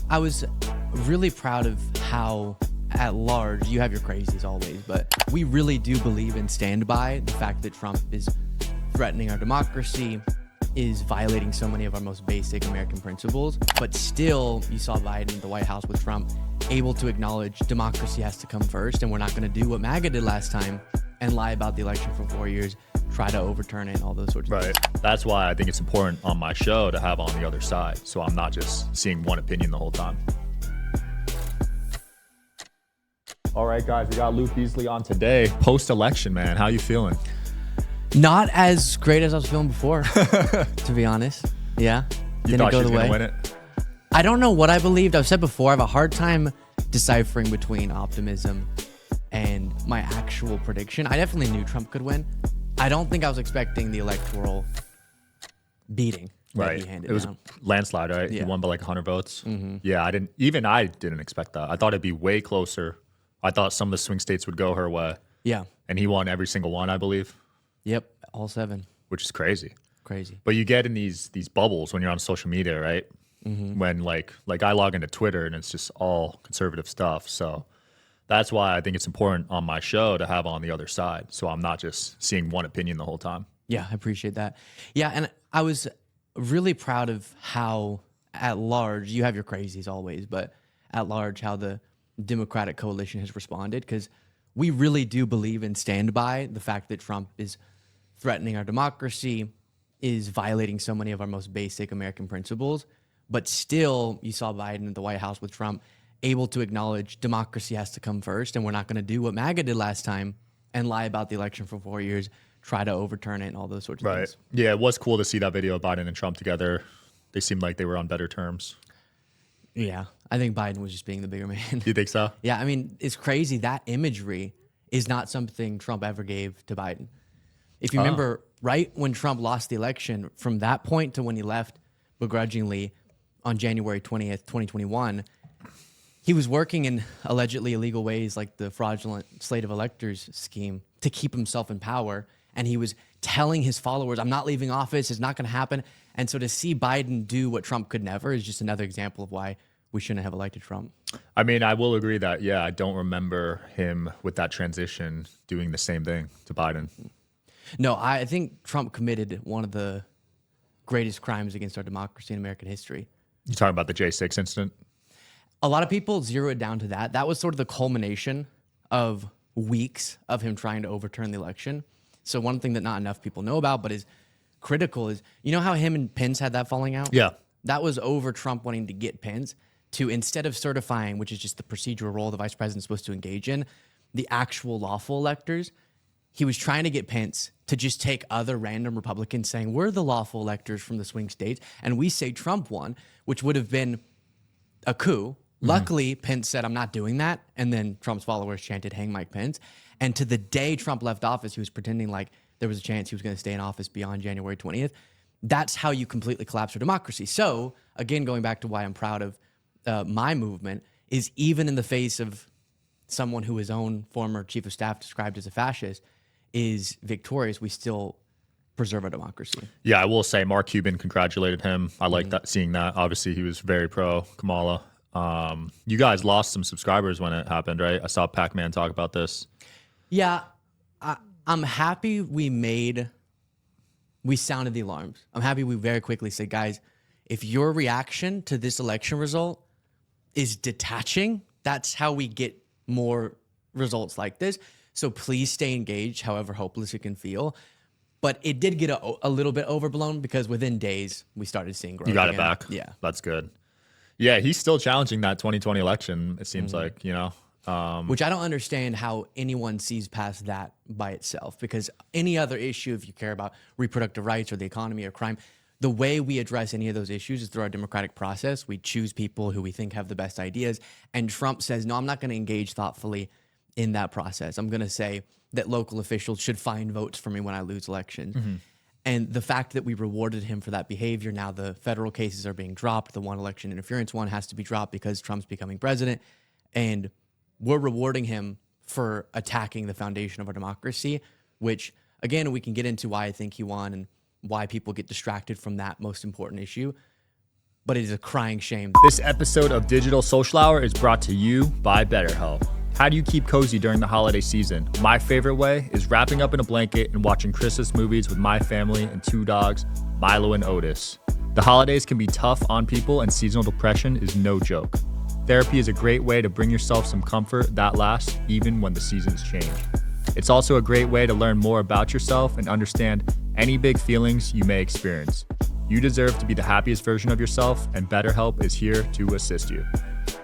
I was really proud of how, at large, you have your crazies always, but we really do believe and stand by the fact that Trump is threatening our democracy, is violating so many of our most basic American principles. But still, you saw Biden at the White House with Trump able to acknowledge democracy has to come first, and we're not going to do what MAGA did last time and lie about the election for 4 years, try to overturn it, and all those sorts of things. Right. That's why I think it's important on my show to have on the other side, so I'm not just seeing one opinion the whole time. All right, guys, we got Luke Beasley on today. Post-election, man, how you feeling? Not as great as I was feeling before, to be honest. Yeah. You thought she was going to win it? I don't know what I believed. I've said before, I have a hard time deciphering between optimism and my actual prediction. I definitely knew Trump could win. I don't think I was expecting the electoral beating. Right. It was landslide, right? Yeah. He won by like 100 votes. Mm-hmm. Yeah, I didn't expect that. I thought it'd be way closer. I thought some of the swing states would go her way. Yeah. And he won every single one, I believe. Yep. All 7. Which is crazy. Crazy. But you get in these bubbles when you're on social media, right? Mm-hmm. When like I log into Twitter and it's just all conservative stuff. So that's why I think it's important on my show to have on the other side, so I'm not just seeing one opinion the whole time. Yeah, I appreciate that. Yeah, and I was really proud of how, at large, you have your crazies always, but at large, how the Democratic coalition has responded, because we really do believe and stand by the fact that Trump is threatening our democracy, is violating so many of our most basic American principles. But still, you saw Biden at the White House with Trump able to acknowledge democracy has to come first, and we're not going to do what MAGA did last time and lie about the election for 4 years, try to overturn it, and all those sorts of things. Yeah, it was cool to see that video of Biden and Trump together. They seemed like they were on better terms. Yeah, I think Biden was just being the bigger man. You think so? Yeah, I mean, it's crazy. That imagery is not something Trump ever gave to Biden. If you remember, right when Trump lost the election, from that point to when he left begrudgingly on January 20th, 2021, he was working in allegedly illegal ways like the fraudulent slate of electors scheme to keep himself in power. And he was telling his followers, I'm not leaving office, it's not going to happen. And so to see Biden do what Trump could never is just another example of why we shouldn't have elected Trump. I mean, I will agree that, yeah, I don't remember him with that transition doing the same thing to Biden. No, I think Trump committed one of the greatest crimes against our democracy in American history. You talking about the J6 incident? A lot of people zero it down to that. That was sort of the culmination of weeks of him trying to overturn the election. So one thing that not enough people know about, but is critical, is, you know how him and Pence had that falling out? Yeah. That was over Trump wanting to get Pence to, instead of certifying, which is just the procedural role the vice president's supposed to engage in, the actual lawful electors, he was trying to get Pence to just take other random Republicans saying, we're the lawful electors from the swing states, and we say Trump won, which would have been a coup. Mm-hmm. Luckily, Pence said, I'm not doing that. And then Trump's followers chanted, hang Mike Pence. And to the day Trump left office, he was pretending like there was a chance he was going to stay in office beyond January 20th. That's how you completely collapse our democracy. So, again, going back to why I'm proud of my movement, is even in the face of someone who his own former chief of staff described as a fascist is victorious, we still preserve our democracy. Yeah, I will say Mark Cuban congratulated him. I like that, seeing that. Obviously, he was very pro Kamala. You guys lost some subscribers when it happened, right? I saw Pac-Man talk about this. Yeah, I'm happy we sounded the alarms. I'm happy we very quickly said, guys, if your reaction to this election result is detaching, that's how we get more results like this. So please stay engaged, however hopeless it can feel. But it did get a little bit overblown because within days we started seeing growth. You got again. it back. Yeah. That's good. Yeah, he's still challenging that 2020 election, it seems like, you know. Which I don't understand how anyone sees past that by itself, because any other issue, if you care about reproductive rights or the economy or crime, the way we address any of those issues is through our democratic process. We choose people who we think have the best ideas. And Trump says, no, I'm not going to engage thoughtfully in that process. I'm going to say that local officials should find votes for me when I lose elections. Mm-hmm. And the fact that we rewarded him for that behavior, now the federal cases are being dropped. The one election interference one has to be dropped because Trump's becoming president. And we're rewarding him for attacking the foundation of our democracy, which, again, we can get into why I think he won and why people get distracted from that most important issue. but it is a crying shame. This episode of Digital Social Hour is brought to you by BetterHelp. How do you keep cozy during the holiday season? My favorite way is wrapping up in a blanket and watching Christmas movies with my family and 2 dogs, Milo and Otis. The holidays can be tough on people, and seasonal depression is no joke. Therapy is a great way to bring yourself some comfort that lasts even when the seasons change. It's also a great way to learn more about yourself and understand any big feelings you may experience. You deserve to be the happiest version of yourself, and BetterHelp is here to assist you.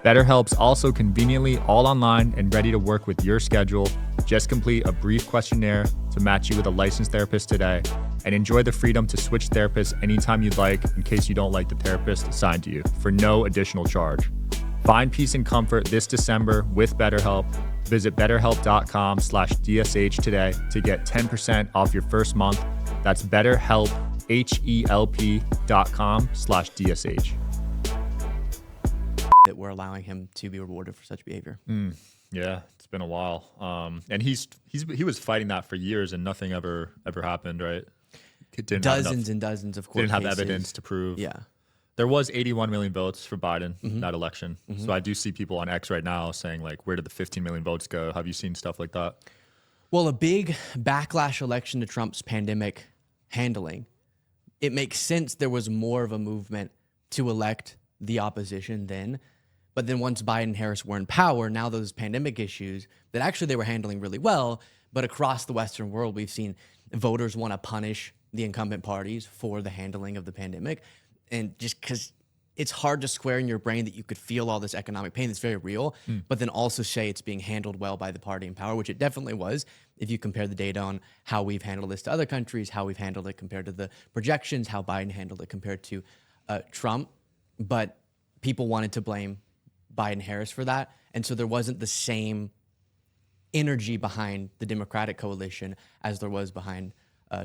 BetterHelp's also conveniently all online and ready to work with your schedule. Just complete a brief questionnaire to match you with a licensed therapist today, and enjoy the freedom to switch therapists anytime you'd like in case you don't like the therapist assigned to you for no additional charge. Find peace and comfort this December with BetterHelp. Visit betterhelp.com/DSH today to get 10% off your first month. That's BetterHelp, HELP.com/DSH. That we're allowing him to be rewarded for such behavior. Yeah, it's been a while. And he was fighting that for years, and nothing ever happened, right? Dozens and dozens of court didn't have cases. evidence to prove. Yeah. There was 81 million votes for Biden in that election. So I do see people on X right now saying, like, where did the 15 million votes go? Have you seen stuff like that? Well, a big backlash election to Trump's pandemic handling. It makes sense there was more of a movement to elect the opposition then. But then once Biden and Harris were in power, now those pandemic issues that actually they were handling really well, but across the Western world, we've seen voters want to punish the incumbent parties for the handling of the pandemic. And just because it's hard to square in your brain that you could feel all this economic pain that's very real, but then also say it's being handled well by the party in power, which it definitely was. If you compare the data on how we've handled this to other countries, how we've handled it compared to the projections, how Biden handled it compared to Trump. But people wanted to blame Biden-Harris for that. And so there wasn't the same energy behind the Democratic coalition as there was behind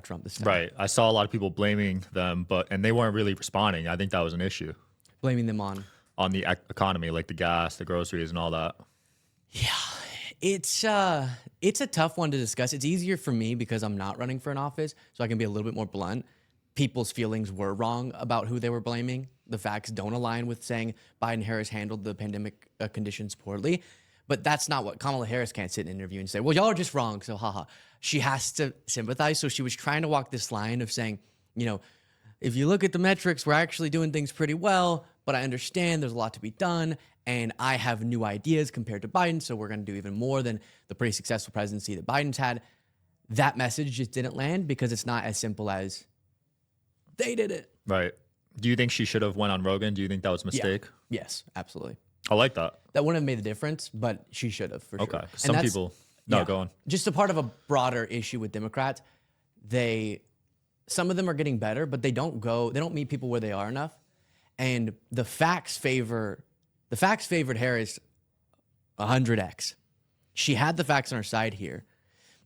Trump this time. Right. I saw a lot of people blaming them, and they weren't really responding. I think that was an issue. Blaming them on the economy, like the gas, the groceries, and all that. Yeah, it's a tough one to discuss. It's easier for me because I'm not running for an office, so I can be a little bit more blunt. People's feelings were wrong about who they were blaming. The facts don't align with saying Biden-Harris handled the pandemic conditions poorly. But that's not what Kamala Harris can't sit in an interview and say, well, y'all are just wrong, so haha. She has to sympathize. So she was trying to walk this line of saying, you know, if you look at the metrics, we're actually doing things pretty well, but I understand there's a lot to be done, and I have new ideas compared to Biden, so we're going to do even more than the pretty successful presidency that Biden's had. That message just didn't land because it's not as simple as they did it. Right. Do you think she should have went on Rogan? Do you think that was a mistake? Yeah. Yes, absolutely. I like that. That wouldn't have made the difference, but she should have, for sure. Okay. Some people... No, go on. Just a part of a broader issue with Democrats. Some of them are getting better, but they don't meet people where they are enough. And the facts favored Harris 100x. She had the facts on her side here.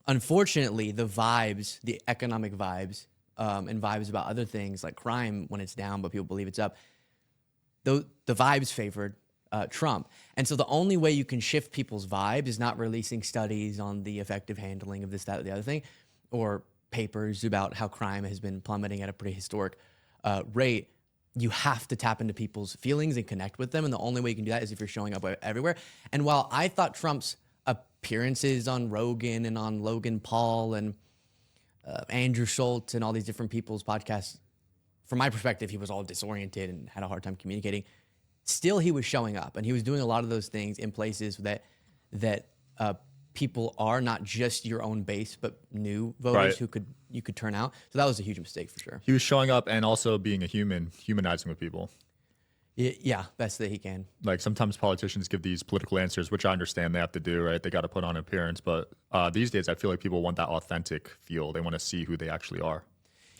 Unfortunately, the vibes, the economic vibes, and vibes about other things like crime when it's down, but people believe it's up, the vibes favored Trump. And so the only way you can shift people's vibes is not releasing studies on the effective handling of this, that, or the other thing, or papers about how crime has been plummeting at a pretty historic rate. You have to tap into people's feelings and connect with them. And the only way you can do that is if you're showing up everywhere. And while I thought Trump's appearances on Rogan and on Logan Paul and Andrew Schultz and all these different people's podcasts, from my perspective, he was all disoriented and had a hard time communicating. Still, he was showing up, and he was doing a lot of those things in places that people are not just your own base, but new voters who you could turn out. So that was a huge mistake for sure. He was showing up and also being a human, humanizing with people. Yeah, best that he can. Like sometimes politicians give these political answers, which I understand they have to do, right? They got to put on appearance, but these days I feel like people want that authentic feel. They want to see who they actually are.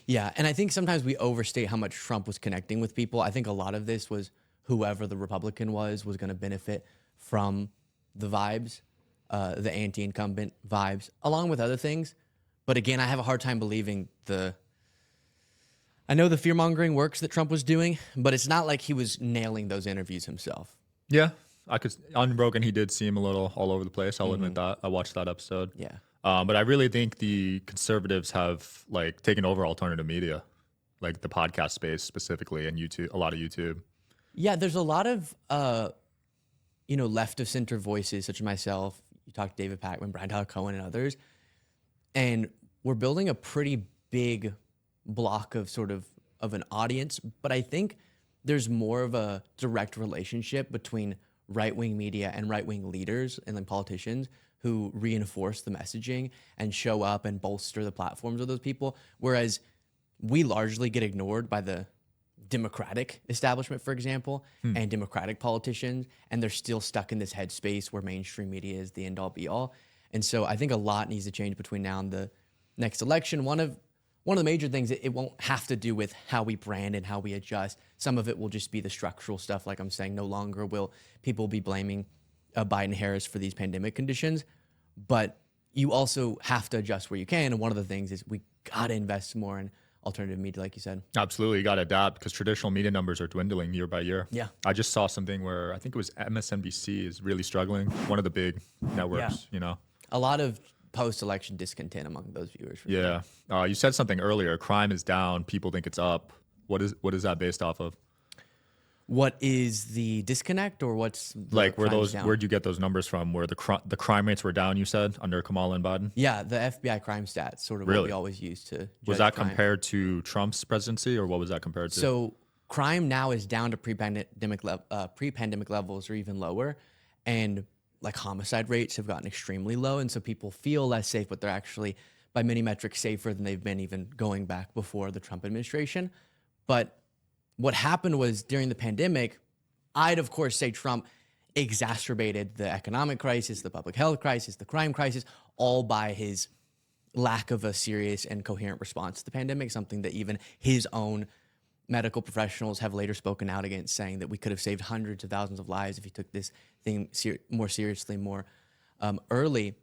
Yeah, and I think sometimes we overstate how much Trump was connecting with people. I think a lot of this was whoever the Republican was going to benefit from the vibes, the anti-incumbent vibes, along with other things. But again, I have a hard time believing I know the fear-mongering works that Trump was doing, but it's not like he was nailing those interviews himself. Yeah, on Rogan, he did seem a little all over the place. I'll admit that. I watched that episode. Yeah. But I really think the conservatives have taken over alternative media, like the podcast space specifically, and YouTube, a lot of YouTube. Yeah, there's a lot of left of center voices such as myself. You talk to David Pakman, Brian Tyler Cohen, and others, and we're building a pretty big block of of an audience. But I think there's more of a direct relationship between right-wing media and right-wing leaders and then politicians who reinforce the messaging and show up and bolster the platforms of those people, whereas we largely get ignored by the Democratic establishment, for example, and Democratic politicians, and they're still stuck in this headspace where mainstream media is the end-all be-all. And so I think a lot needs to change between now and the next election. One of the major things, it won't have to do with how we brand and how we adjust. Some of it will just be the structural stuff. Like I'm saying, no longer will people be blaming Biden-Harris for these pandemic conditions, but you also have to adjust where you can. And one of the things is we got to invest more in alternative media, like you said. Absolutely. You got to adapt because traditional media numbers are dwindling year by year. Yeah. I just saw something where I think it was MSNBC is really struggling. One of the big networks, A lot of post-election discontent among those viewers. Yeah. You said something earlier. Crime is down. People think it's up. What is that based off of? What is the disconnect, or what's like where'd you get those numbers from? Where the crime rates were down, you said, under Kamala and Biden? Yeah, the FBI crime stats, sort of really? What we always use to was that crime. Compared to Trump's presidency, or what was that compared to? So crime now is down to pre-pandemic levels or even lower, and like homicide rates have gotten extremely low, and so people feel less safe, but they're actually by many metrics safer than they've been even going back before the Trump administration. But what happened was during the pandemic, I'd of course say Trump exacerbated the economic crisis, the public health crisis, the crime crisis, all by his lack of a serious and coherent response to the pandemic, something that even his own medical professionals have later spoken out against, saying that we could have saved hundreds of thousands of lives if he took this thing more seriously, more early.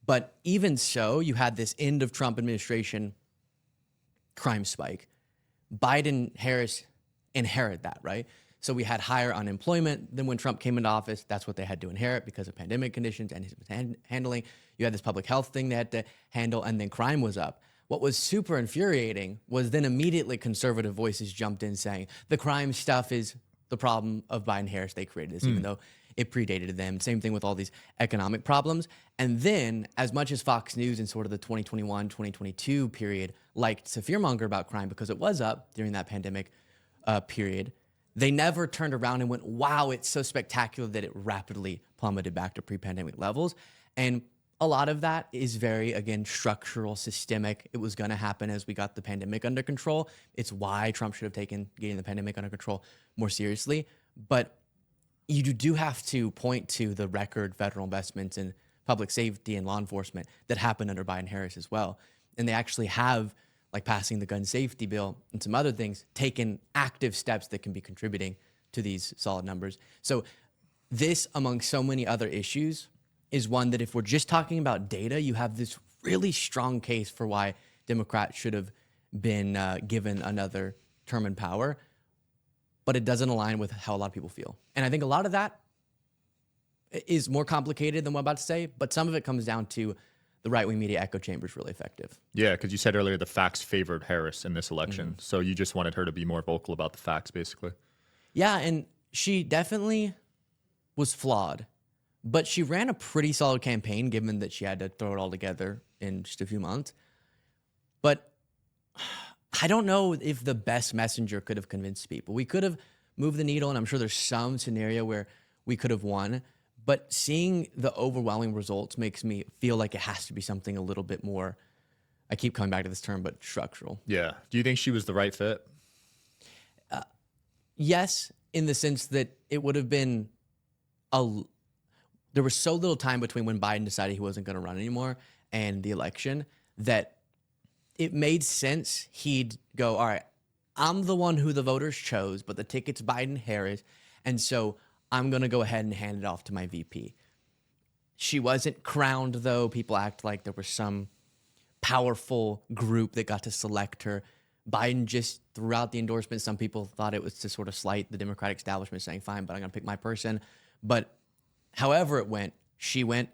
But even so, you had this end of Trump administration crime spike. Biden-Harris inherit that, right? So we had higher unemployment than when Trump came into office. That's what they had to inherit because of pandemic conditions and his handling. You had this public health thing they had to handle, and then crime was up. What was super infuriating was then immediately conservative voices jumped in saying the crime stuff is the problem of Biden-Harris. They created this, even though it predated them. Same thing with all these economic problems. And then, as much as Fox News in sort of the 2021, 2022 period liked to fearmonger about crime because it was up during that pandemic period, they never turned around and went, wow, it's so spectacular that it rapidly plummeted back to pre-pandemic levels. And a lot of that is very, again, structural, systemic. It was going to happen as we got the pandemic under control. It's why Trump should have taken getting the pandemic under control more seriously. But you do have to point to the record federal investments in public safety and law enforcement that happened under Biden-Harris as well. And they actually have, like passing the gun safety bill and some other things, taken active steps that can be contributing to these solid numbers. So this, among so many other issues, is one that if we're just talking about data, you have this really strong case for why Democrats should have been given another term in power, but it doesn't align with how a lot of people feel. And I think a lot of that is more complicated than what I'm about to say, but some of it comes down to the right-wing media echo chamber is really effective. Yeah, because you said earlier the facts favored Harris in this election. So you just wanted her to be more vocal about the facts, basically. Yeah, and she definitely was flawed, but she ran a pretty solid campaign given that she had to throw it all together in just a few months. But I don't know if the best messenger could have convinced people. We could have moved the needle, and I'm sure there's some scenario where we could have won. But seeing the overwhelming results makes me feel like it has to be something a little bit more, I keep coming back to this term, but structural. Yeah. Do you think she was the right fit? Yes, in the sense that it would have been there was so little time between when Biden decided he wasn't going to run anymore and the election that it made sense. He'd go, all right, I'm the one who the voters chose, but the ticket's Biden-Harris. And so I'm going to go ahead and hand it off to my VP. She wasn't crowned, though. People act like there was some powerful group that got to select her. Biden just threw out the endorsement. Some people thought it was to sort of slight the Democratic establishment, saying, fine, but I'm going to pick my person. But however it went, she went,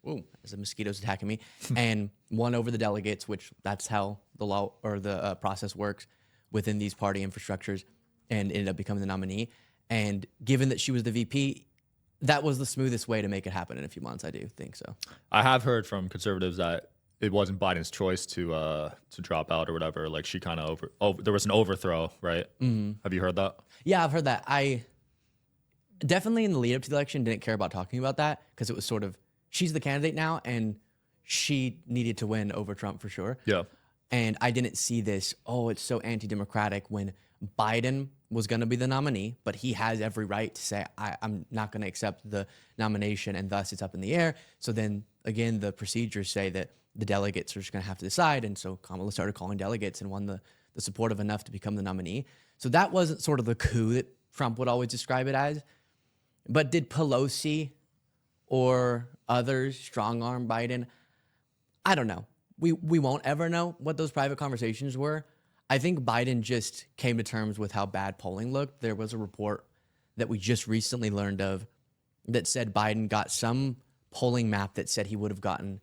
ooh, as the mosquitoes attacking me, and won over the delegates, which that's how the law or the process works within these party infrastructures, and ended up becoming the nominee. And given that she was the VP, that was the smoothest way to make it happen in a few months. I do think so. I have heard from conservatives that it wasn't Biden's choice to drop out or whatever. Like she kind of there was an overthrow, right? Mm-hmm. Have you heard that? Yeah, I've heard that. I definitely in the lead up to the election didn't care about talking about that because it was sort of she's the candidate now and she needed to win over Trump for sure. Yeah. And I didn't see this, it's so anti-democratic when Biden was going to be the nominee, but he has every right to say, I'm not going to accept the nomination, and thus it's up in the air. So then, again, the procedures say that the delegates are just going to have to decide. And so Kamala started calling delegates and won the support of enough to become the nominee. So that wasn't sort of the coup that Trump would always describe it as. But did Pelosi or others strong-arm Biden? I don't know. We won't ever know what those private conversations were. I think Biden just came to terms with how bad polling looked. There was a report that we just recently learned of that said Biden got some polling map that said he would have gotten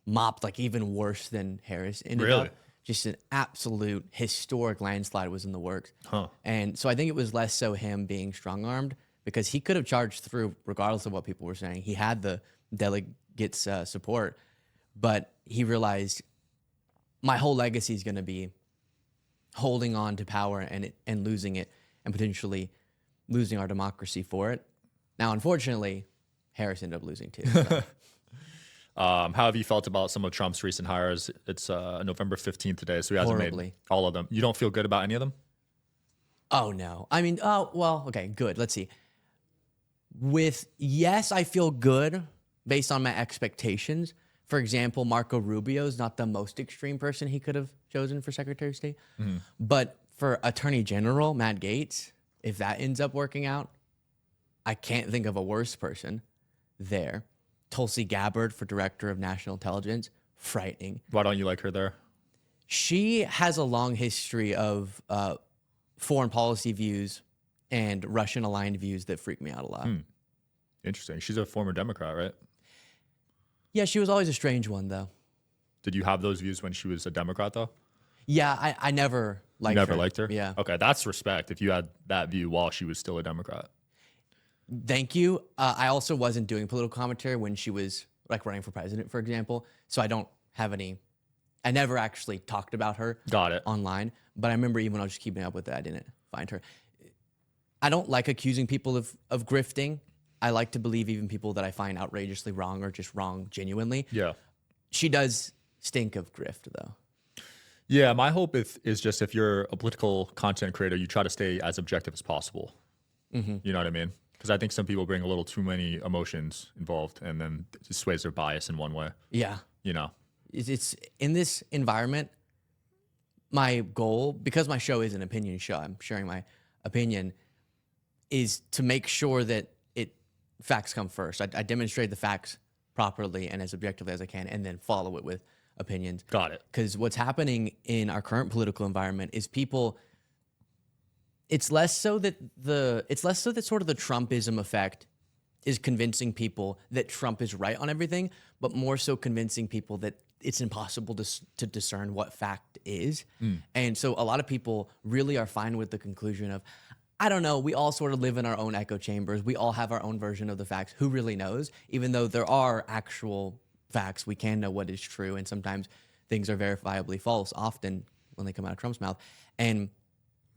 mopped, like even worse than Harris ended up. Just an absolute historic landslide was in the works. And so I think it was less so him being strong-armed because he could have charged through regardless of what people were saying. He had the delegates' support. But he realized my whole legacy is going to be holding on to power and losing it and potentially losing our democracy for it. Now, unfortunately, Harris ended up losing too. So. How have you felt about some of Trump's recent hires? It's November 15th today, so he hasn't made all of them. You don't feel good about any of them? Oh, no. I mean, okay, good. Let's see. Yes, I feel good based on my expectations. For example, Marco Rubio is not the most extreme person he could have chosen for Secretary of State. Mm-hmm. But for Attorney General, Matt Gaetz, if that ends up working out, I can't think of a worse person there. Tulsi Gabbard for Director of National Intelligence, frightening. Why don't you like her there? She has a long history of foreign policy views and Russian-aligned views that freak me out a lot. Interesting. She's a former Democrat, right? Yeah, she was always a strange one, though. Did you have those views when she was a Democrat, though? Yeah, I never liked her. Never liked her? Yeah. Okay, that's respect if you had that view while she was still a Democrat. Thank you. I also wasn't doing political commentary when she was like running for president, for example. So I don't have any. I never actually talked about her. Got it. Online. But I remember even when I was just keeping up with it, I didn't find her. I don't like accusing people of grifting. I like to believe even people that I find outrageously wrong or just wrong genuinely. Yeah. She does stink of grift, though. Yeah, my hope is just if you're a political content creator, you try to stay as objective as possible. Mm-hmm. You know what I mean? Because I think some people bring a little too many emotions involved and then it sways their bias in one way. Yeah. You know? It's in this environment, my goal, because my show is an opinion show, I'm sharing my opinion, is to make sure that facts come first. I demonstrate the facts properly and as objectively as I can, and then follow it with opinions. Got it. Because what's happening in our current political environment is people. It's less so that sort of the Trumpism effect is convincing people that Trump is right on everything, but more so convincing people that it's impossible to discern what fact is. And so a lot of people really are fine with the conclusion of, I don't know, we all sort of live in our own echo chambers. We all have our own version of the facts. Who really knows? Even though there are actual facts, we can know what is true. And sometimes things are verifiably false, often when they come out of Trump's mouth. And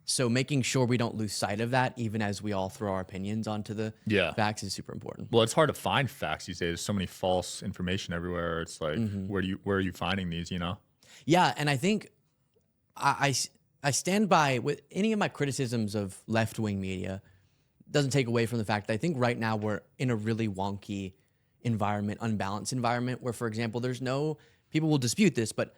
so making sure we don't lose sight of that, even as we all throw our opinions onto the facts, is super important. Well, it's hard to find facts these days. There's so many false information everywhere. It's like, where are you finding these, you know? Yeah, and I think I stand by with any of my criticisms of left-wing media. Doesn't take away from the fact that I think right now we're in a really wonky environment, unbalanced environment, where, for example, people will dispute this, but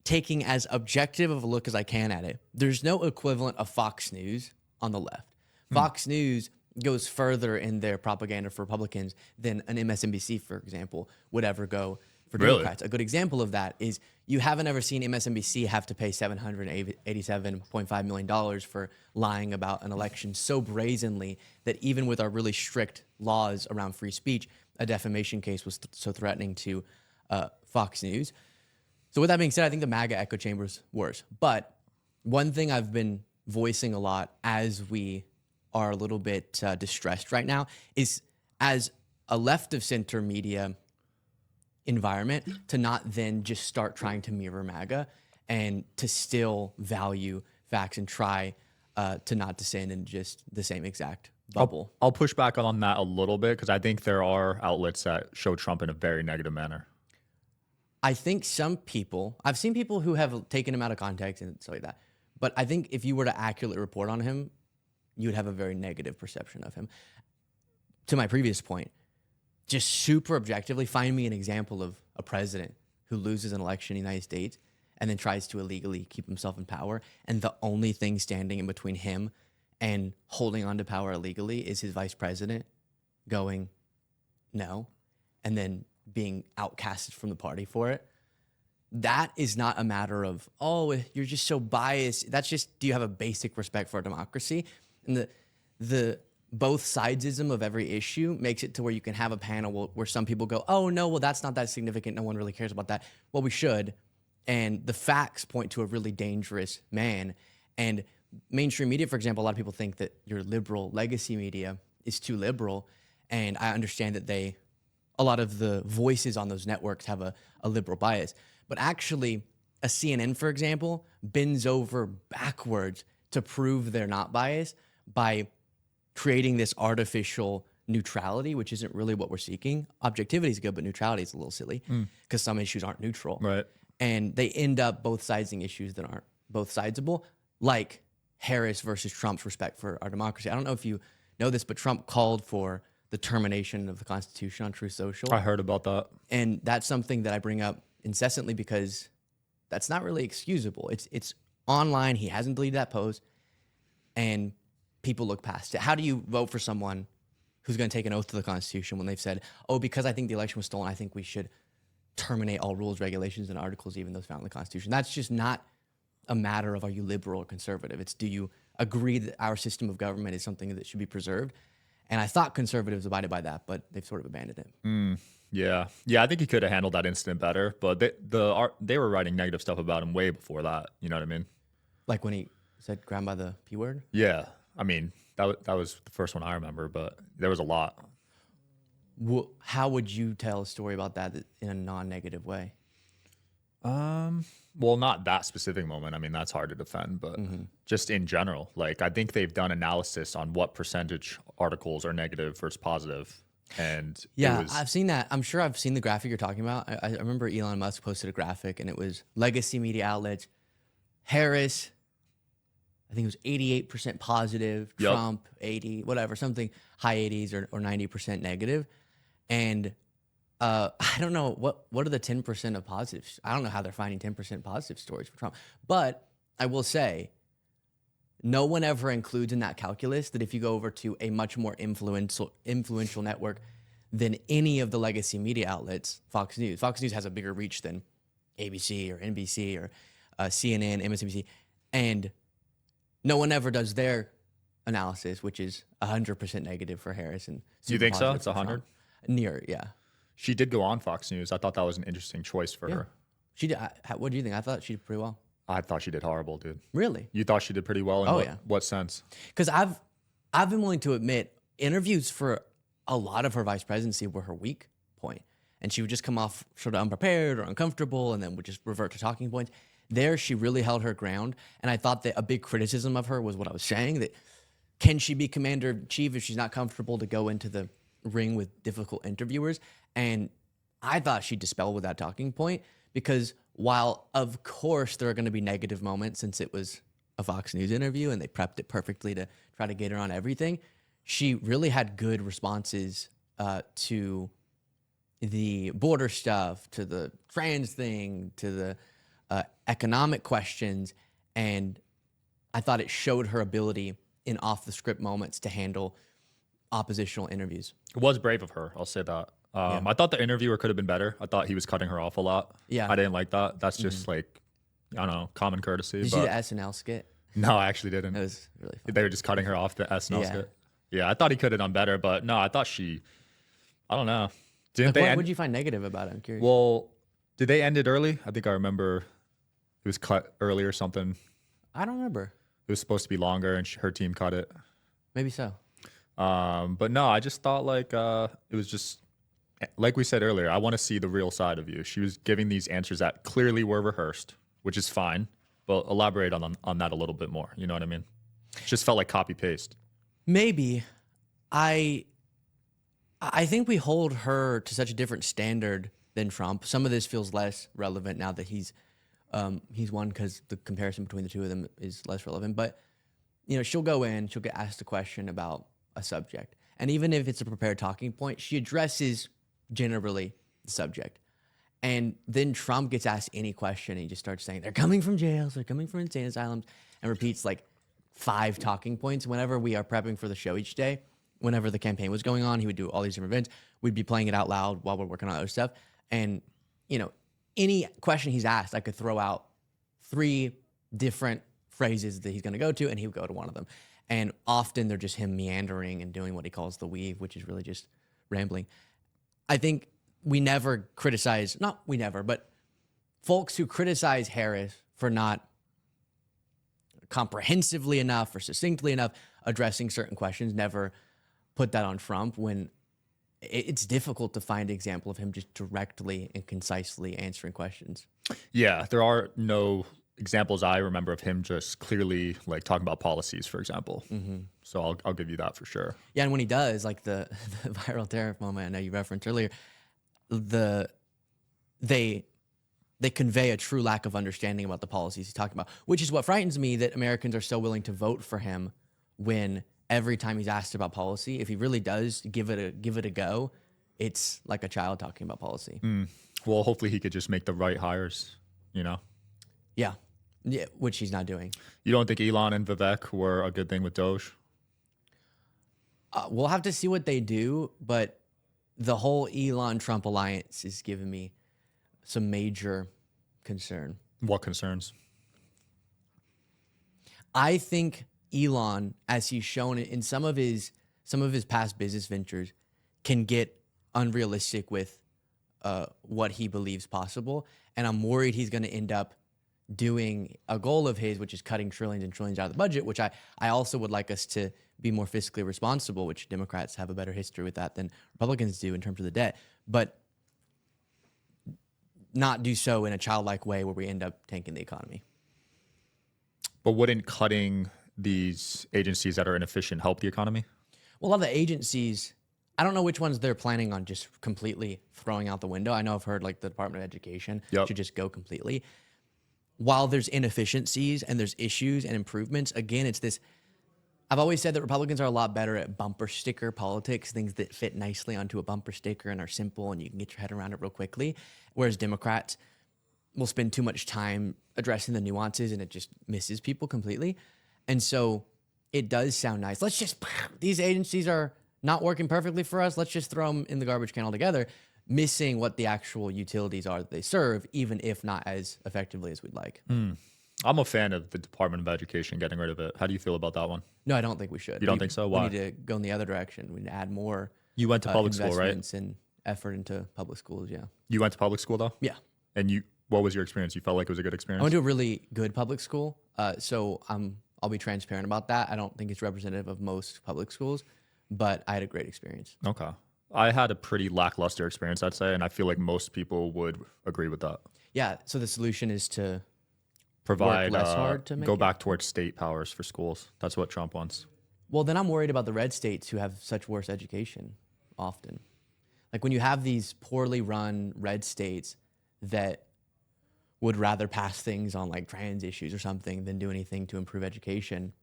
taking as objective of a look as I can at it, there's no equivalent of Fox News on the left. Fox News goes further in their propaganda for Republicans than an MSNBC, for example, would ever go for Democrats. A good example of that is you haven't ever seen MSNBC have to pay $787.5 million for lying about an election so brazenly that even with our really strict laws around free speech, a defamation case was so threatening to Fox News. So with that being said, I think the MAGA echo chamber is worse. But one thing I've been voicing a lot as we are a little bit distressed right now is as a left of center media environment to not then just start trying to mirror MAGA and to still value facts and try to not descend in just the same exact bubble. I'll push back on that a little bit because I think there are outlets that show Trump in a very negative manner. I think some people, I've seen people who have taken him out of context and stuff like that. But I think if you were to accurately report on him, you would have a very negative perception of him. To my previous point, just super objectively, find me an example of a president who loses an election in the United States and then tries to illegally keep himself in power. And the only thing standing in between him and holding on to power illegally is his vice president going, no, and then being outcasted from the party for it. That is not a matter of, oh, you're just so biased. That's just, do you have a basic respect for our democracy? And the both sidesism of every issue makes it to where you can have a panel where some people go, oh, no, well, that's not that significant. No one really cares about that. Well, we should. And the facts point to a really dangerous man. And mainstream media, for example, a lot of people think that your liberal legacy media is too liberal. And I understand that a lot of the voices on those networks have a liberal bias. But actually, a CNN, for example, bends over backwards to prove they're not biased by creating this artificial neutrality, which isn't really what we're seeking. Objectivity is good, but neutrality is a little silly because some issues aren't neutral. Right. And they end up both sidesing issues that aren't both sidesable, like Harris versus Trump's respect for our democracy. I don't know if you know this, but Trump called for the termination of the Constitution on Truth Social. I heard about that. And that's something that I bring up incessantly because that's not really excusable. It's online. He hasn't deleted that post. And people look past it. How do you vote for someone who's going to take an oath to the Constitution when they've said, oh, because I think the election was stolen, I think we should terminate all rules, regulations, and articles, even those found in the Constitution? That's just not a matter of are you liberal or conservative. It's do you agree that our system of government is something that should be preserved? And I thought conservatives abided by that, but they've sort of abandoned it. Yeah. I think he could have handled that incident better, but they were writing negative stuff about him way before that. You know what I mean? Like when he said "grab by the P word." Yeah. I mean, that was the first one I remember, but there was a lot. How would you tell a story about that in a non-negative way? Well, not that specific moment. I mean, that's hard to defend, but just in general, like I think they've done analysis on what percentage articles are negative versus positive. And yeah, I've seen that. I'm sure I've seen the graphic you're talking about. I remember Elon Musk posted a graphic and it was legacy media outlets, Harris, I think it was 88% positive, Yep. Trump 80, whatever, something high 80s or 90% negative. And I don't know what are the 10% of positives. I don't know how they're finding 10% positive stories for Trump. But I will say, no one ever includes in that calculus that if you go over to a much more influential network than any of the legacy media outlets, Fox News has a bigger reach than ABC or NBC or CNN, MSNBC, and no one ever does their analysis, which is 100% negative for Harris. And do you think so? positive It's for 100? Trump. Near, yeah. She did go on Fox News. I thought that was an interesting choice for her. She did. What do you think? I thought she did pretty well. I thought she did horrible, dude. Really? You thought she did pretty well in what sense? Because I've been willing to admit interviews for a lot of her vice presidency were her weak point. And she would just come off sort of unprepared or uncomfortable and then would just revert to talking points. There, she really held her ground. And I thought that a big criticism of her was what I was saying, that can she be commander-in-chief if she's not comfortable to go into the ring with difficult interviewers? And I thought she dispelled with that talking point because while, of course, there are going to be negative moments since it was a Fox News interview and they prepped it perfectly to try to get her on everything, she really had good responses to the border stuff, to the trans thing, to the economic questions. And I thought it showed her ability in off-the-script moments to handle oppositional interviews. It was brave of her. I'll say that. I thought the interviewer could have been better. I thought he was cutting her off a lot. Yeah. I didn't like that. That's just like, I don't know, common courtesy. Did you see the SNL skit? No, I actually didn't. It was really fun. They were just cutting her off the SNL skit. Yeah, I thought he could have done better, but no, I thought I don't know. What would you find negative about it? I'm curious. Well, did they end it early? I think I remember it was cut early or something. I don't remember. It was supposed to be longer and her team cut it. Maybe so. But no, I just thought like it was just like we said earlier. I want to see the real side of you. She was giving these answers that clearly were rehearsed, which is fine. But elaborate on that a little bit more. You know what I mean? It just felt like copy paste. Maybe. I think we hold her to such a different standard than Trump. Some of this feels less relevant now that he's won because the comparison between the two of them is less relevant. But she'll go in, she'll get asked a question about a subject, and even if it's a prepared talking point, she addresses generally the subject. And then Trump gets asked any question, and he just starts saying they're coming from jails, they're coming from insane asylums, and repeats like 5 talking points. Whenever we are prepping for the show each day, whenever the campaign was going on, he would do all these different events. We'd be playing it out loud while we're working on other stuff. And, any question he's asked, I could throw out 3 different phrases that he's going to go to, and he would go to one of them. And often they're just him meandering and doing what he calls the weave, which is really just rambling. I think we never criticize, not we never, but folks who criticize Harris for not comprehensively enough or succinctly enough addressing certain questions never put that on Trump, when it's difficult to find an example of him just directly and concisely answering questions. Yeah, there are no examples I remember of him just clearly like talking about policies, for example. So I'll give you that for sure. Yeah, and when he does, like the viral tariff moment I know you referenced earlier, they convey a true lack of understanding about the policies he's talking about, which is what frightens me, that Americans are so willing to vote for him when every time he's asked about policy, if he really does give it a go, it's like a child talking about policy. Well, hopefully he could just make the right hires, Yeah, which he's not doing. You don't think Elon and Vivek were a good thing with Doge? We'll have to see what they do, but the whole Elon-Trump alliance is giving me some major concern. What concerns? I think Elon, as he's shown in some of his past business ventures, can get unrealistic with what he believes possible, and I'm worried he's going to end up doing a goal of his, which is cutting trillions and trillions out of the budget, which I also would like us to be more fiscally responsible, which Democrats have a better history with that than Republicans do in terms of the debt, but not do so in a childlike way where we end up tanking the economy. But wouldn't cutting these agencies that are inefficient help the economy? Well, a lot of the agencies, I don't know which ones they're planning on just completely throwing out the window. I know I've heard like the Department of Education should just go completely. While there's inefficiencies and there's issues and improvements, again, it's this, I've always said that Republicans are a lot better at bumper sticker politics, things that fit nicely onto a bumper sticker and are simple and you can get your head around it real quickly. Whereas Democrats will spend too much time addressing the nuances and it just misses people completely. And so it does sound nice. Let's just, these agencies are not working perfectly for us. Let's just throw them in the garbage can altogether, missing what the actual utilities are that they serve, even if not as effectively as we'd like. I'm a fan of the Department of Education getting rid of it. How do you feel about that one? No, I don't think we should. You don't think so? Why? We need to go in the other direction. We need to add more. You went to public school, right? Investments and effort into public schools, yeah. You went to public school though? Yeah. And what was your experience? You felt like it was a good experience? I went to a really good public school, so I'll be transparent about that. I don't think it's representative of most public schools, but I had a great experience. Okay. I had a pretty lackluster experience, I'd say, and I feel like most people would agree with that. Yeah, so the solution is to provide work less hard to make go it? back towards state powers for schools. That's what Trump wants. Well, then I'm worried about the red states who have such worse education often. Like when you have these poorly run red states that would rather pass things on like trans issues or something than do anything to improve education,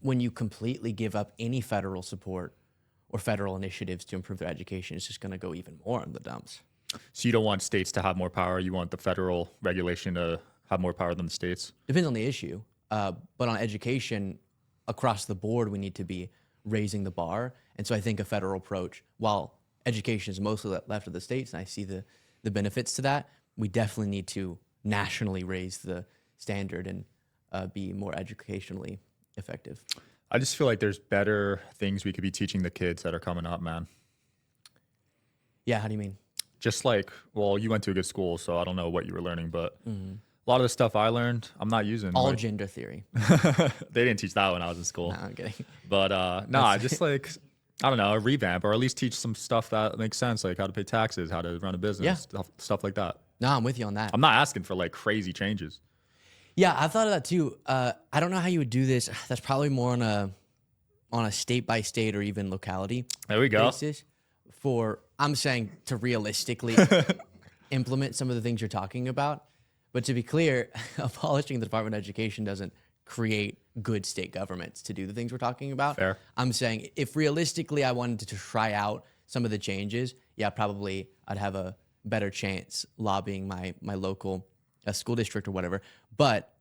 when you completely give up any federal support or federal initiatives to improve their education, it's just going to go even more in the dumps. So you don't want states to have more power. You want the federal regulation to have more power than the states? Depends on the issue. But on education, across the board, we need to be raising the bar. And so I think a federal approach, while education is mostly left of the states, and I see the benefits to that, we definitely need to nationally raise the standard and be more educationally effective. I just feel like there's better things we could be teaching the kids that are coming up, man. Yeah, how do you mean? Just like, well, you went to a good school, so I don't know what you were learning, but A lot of the stuff I learned, I'm not using. All like, gender theory. they didn't teach that when I was in school. No, I'm kidding. But I just like, I don't know, a revamp or at least teach some stuff that makes sense, like how to pay taxes, how to run a business, stuff like that. No, I'm with you on that. I'm not asking for like crazy changes. Yeah, I thought of that too. I don't know how you would do this. That's probably more on a state by state or even locality There we go. basis. I'm saying to realistically implement some of the things you're talking about. But to be clear, abolishing the Department of Education doesn't create good state governments to do the things we're talking about. Fair. I'm saying if realistically I wanted to try out some of the changes, yeah, probably I'd have a better chance lobbying my local school district or whatever. But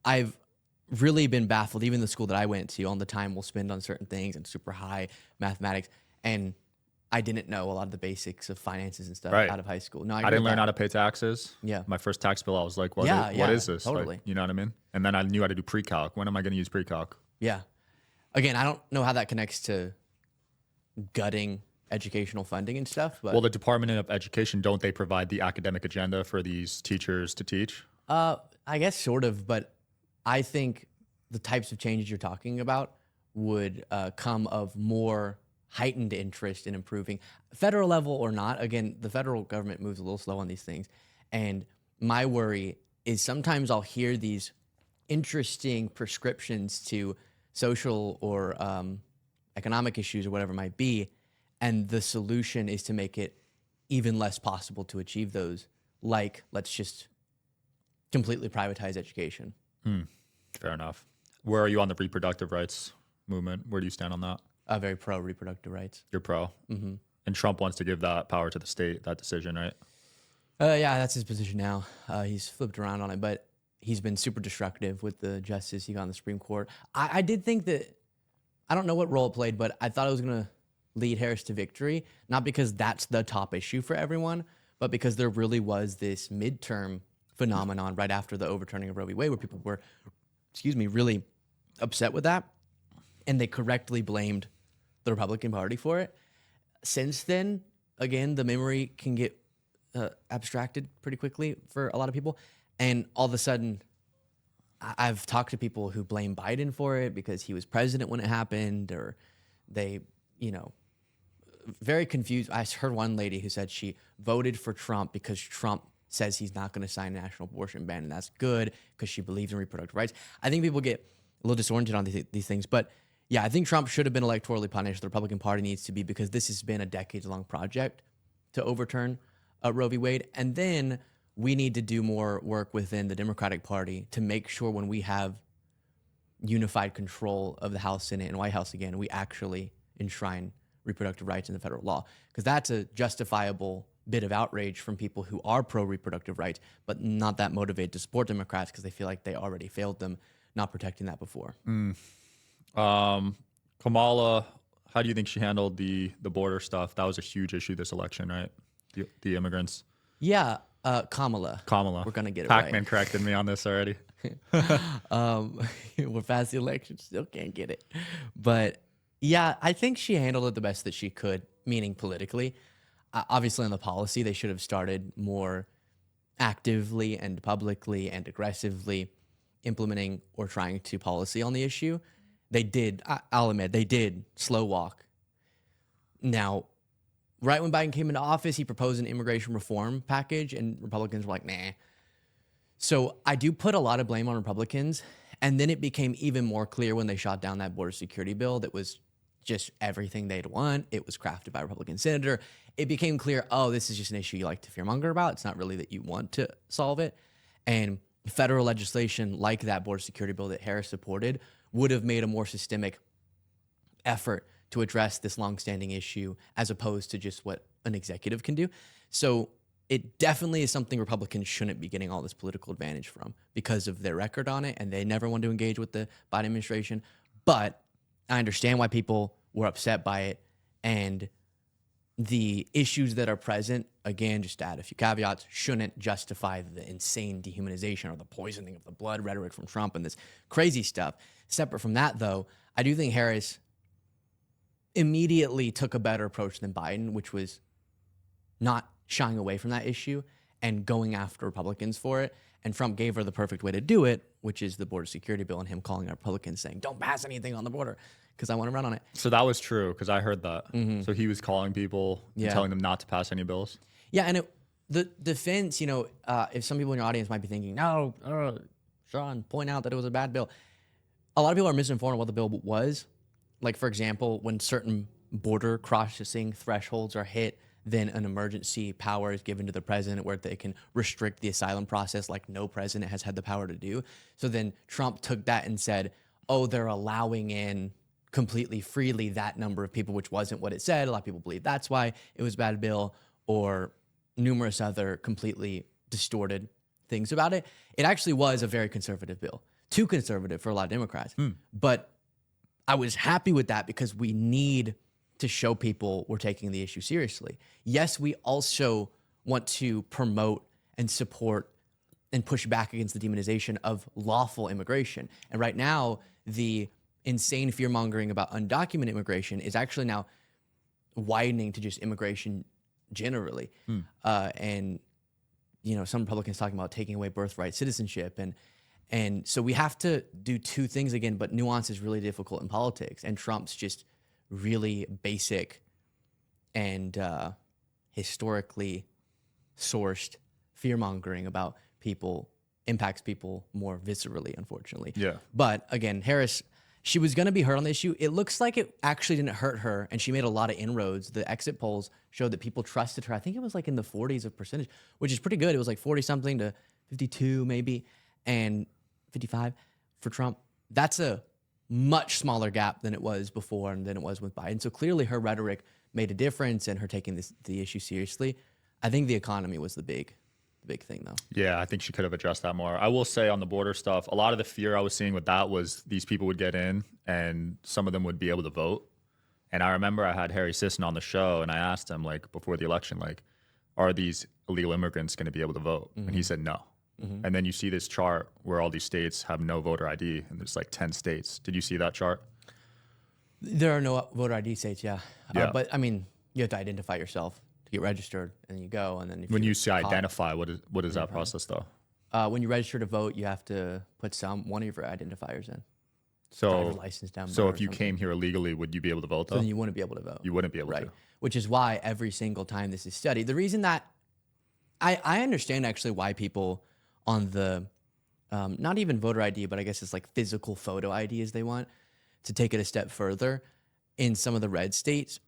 I've really been baffled, even the school that I went to, on the time we'll spend on certain things and super high mathematics. And I didn't know a lot of the basics of finances and stuff out of high school. No, I didn't learn how to pay taxes. Yeah. My first tax bill, I was like, what is this? Totally. Like, you know what I mean? And then I knew how to do pre-calc. When am I going to use pre-calc? Yeah. Again, I don't know how that connects to gutting educational funding and stuff. But Well, the Department of Education, don't they provide the academic agenda for these teachers to teach? I guess sort of, but I think the types of changes you're talking about would come of more heightened interest in improving, federal level or not. Again, the federal government moves a little slow on these things. And my worry is sometimes I'll hear these interesting prescriptions to social or economic issues or whatever it might be, and the solution is to make it even less possible to achieve those, like let's just completely privatize education. Fair enough. Where are you on the reproductive rights movement? Where do you stand on that? Very pro reproductive rights. You're pro. Mm-hmm. And Trump wants to give that power to the state, that decision, right? Yeah, that's his position now. He's flipped around on it, but he's been super destructive with the justice he got in the Supreme Court. I did think that, I don't know what role it played, but I thought it was going to lead Harris to victory, not because that's the top issue for everyone, but because there really was this midterm phenomenon right after the overturning of Roe v. Wade where people were, really upset with that. And they correctly blamed the Republican Party for it. Since then, again, the memory can get abstracted pretty quickly for a lot of people. And all of a sudden, I've talked to people who blame Biden for it because he was president when it happened, or they, very confused. I heard one lady who said she voted for Trump because Trump says he's not going to sign a national abortion ban, and that's good because she believes in reproductive rights. I think people get a little disoriented on these things, but yeah, I think Trump should have been electorally punished. The Republican Party needs to be, because this has been a decades-long project to overturn Roe v. Wade. And then we need to do more work within the Democratic Party to make sure when we have unified control of the House, Senate, and White House again, we actually enshrine reproductive rights in the federal law, because that's a justifiable bit of outrage from people who are pro-reproductive rights, but not that motivated to support Democrats because they feel like they already failed them not protecting that before. Kamala, how do you think she handled the border stuff? That was a huge issue this election, right? The immigrants. Yeah, Kamala. We're going to get it Pac-Man right. corrected me on this already. We're past the election, still can't get it. But yeah, I think she handled it the best that she could, meaning politically. Obviously, on the policy, they should have started more actively and publicly and aggressively implementing or trying to policy on the issue. They did, I'll admit, they did slow walk. Now, right when Biden came into office, he proposed an immigration reform package, and Republicans were like, nah. So I do put a lot of blame on Republicans. And then it became even more clear when they shot down that border security bill that was just everything they'd want. It was crafted by a Republican senator. It became clear, oh, this is just an issue you like to fearmonger about. It's not really that you want to solve it. And federal legislation like that border security bill that Harris supported would have made a more systemic effort to address this longstanding issue, as opposed to just what an executive can do. So it definitely is something Republicans shouldn't be getting all this political advantage from because of their record on it, and they never want to engage with the Biden administration. But I understand why people were upset by it, and the issues that are present, again, just to add a few caveats, shouldn't justify the insane dehumanization or the poisoning of the blood rhetoric from Trump and this crazy stuff. Separate from that, though, I do think Harris immediately took a better approach than Biden, which was not shying away from that issue and going after Republicans for it. And Trump gave her the perfect way to do it, which is the border security bill and him calling out Republicans saying, don't pass anything on the border because I want to run on it. So that was true because I heard that. So he was calling people and telling them not to pass any bills. Yeah, and the defense, if some people in your audience might be thinking, no, Sean, point out that it was a bad bill. A lot of people are misinformed on what the bill was. Like, for example, when certain border crossing thresholds are hit, then an emergency power is given to the president where they can restrict the asylum process like no president has had the power to do. So then Trump took that and said, oh, they're allowing in completely freely that number of people, which wasn't what it said. A lot of people believe that's why it was a bad bill, or numerous other completely distorted things about it. It actually was a very conservative bill, too conservative for a lot of Democrats. But I was happy with that because we need to show people we're taking the issue seriously. Yes, we also want to promote and support and push back against the demonization of lawful immigration. And right now, the insane fear-mongering about undocumented immigration is actually now widening to just immigration generally. And, some Republicans talking about taking away birthright citizenship. And so we have to do two things again, but nuance is really difficult in politics. And Trump's just really basic and historically sourced fear-mongering about people impacts people more viscerally, unfortunately. Yeah. But again, Harris, she was going to be hurt on the issue. It looks like it actually didn't hurt her, and she made a lot of inroads. The exit polls showed that people trusted her. I think it was like in the 40s of percentage, which is pretty good. It was like 40-something to 52 maybe, and 55 for Trump. That's a much smaller gap than it was before and than it was with Biden. So clearly her rhetoric made a difference and her taking the issue seriously. I think the economy was the big thing, though. Yeah, I think she could have addressed that more. I will say on the border stuff, a lot of the fear I was seeing with that was these people would get in and some of them would be able to vote. And I remember I had Harry Sisson on the show and I asked him, like, before the election, like, are these illegal immigrants going to be able to vote? And he said no. And then you see this chart where all these states have no voter ID, and there's like 10 states. Did you see that chart? There are no voter ID states, yeah. Yeah. But I mean, you have to identify yourself to get registered, and you go, and then if When you say identify, what is that process though? When you register to vote, you have to put one of your identifiers in. So, driver's license down. So if you something. came here illegally, would you be able to vote though? So then you wouldn't be able to vote. You wouldn't be able right. to. Which is why every single time this is studied, the reason that I understand actually why people on the not even voter ID, but I guess it's like physical photo ID as they want to take it a step further in some of the red states.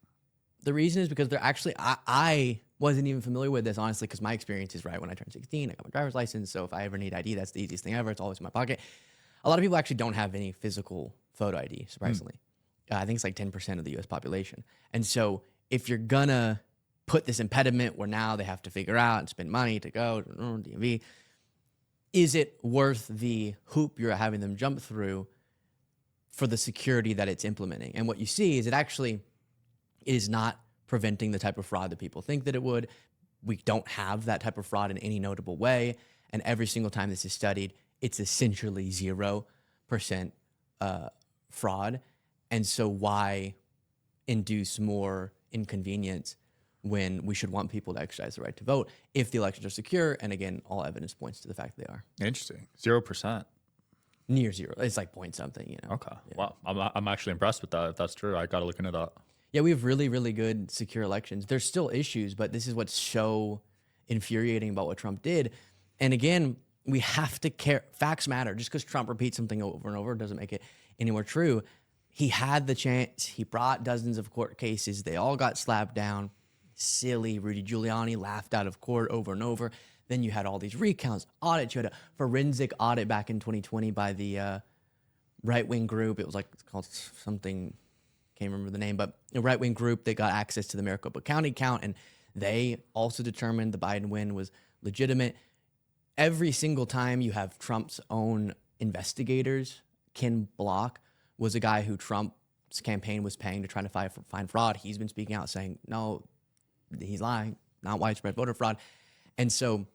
The reason is because they're actually, I wasn't even familiar with this, honestly, because my experience is right when I turned 16, I got my driver's license. So if I ever need ID, that's the easiest thing ever. It's always in my pocket. A lot of people actually don't have any physical photo ID, surprisingly. I think it's like 10% of the US population. And so if you're gonna put this impediment where now they have to figure out and spend money to go to DMV, is it worth the hoop you're having them jump through for the security that it's implementing? And what you see is it actually is not preventing the type of fraud that people think that it would. We don't have that type of fraud in any notable way. And every single time this is studied, it's essentially 0% fraud. And so why induce more inconvenience when we should want people to exercise the right to vote if the elections are secure? And again, all evidence points to the fact they are. Interesting. 0%. Near zero. It's like point something, Okay. Yeah. Wow. I'm actually impressed with that. If that's true, I got to look into that. Yeah, we have really, really good secure elections. There's still issues, but this is what's so infuriating about what Trump did. And again, we have to care. Facts matter. Just because Trump repeats something over and over doesn't make it any more true. He had the chance. He brought dozens of court cases. They all got slapped down. Silly. Rudy Giuliani laughed out of court over and over. Then you had all these recounts, audits. You had a forensic audit back in 2020 by the right-wing group. It was like, it's called something, can't remember the name, but a right-wing group that got access to the Maricopa County count, and they also determined the Biden win was legitimate. Every single time you have Trump's own investigators, Ken Block was a guy who Trump's campaign was paying to try to find fraud. He's been speaking out saying, no, he's lying, not widespread voter fraud. And so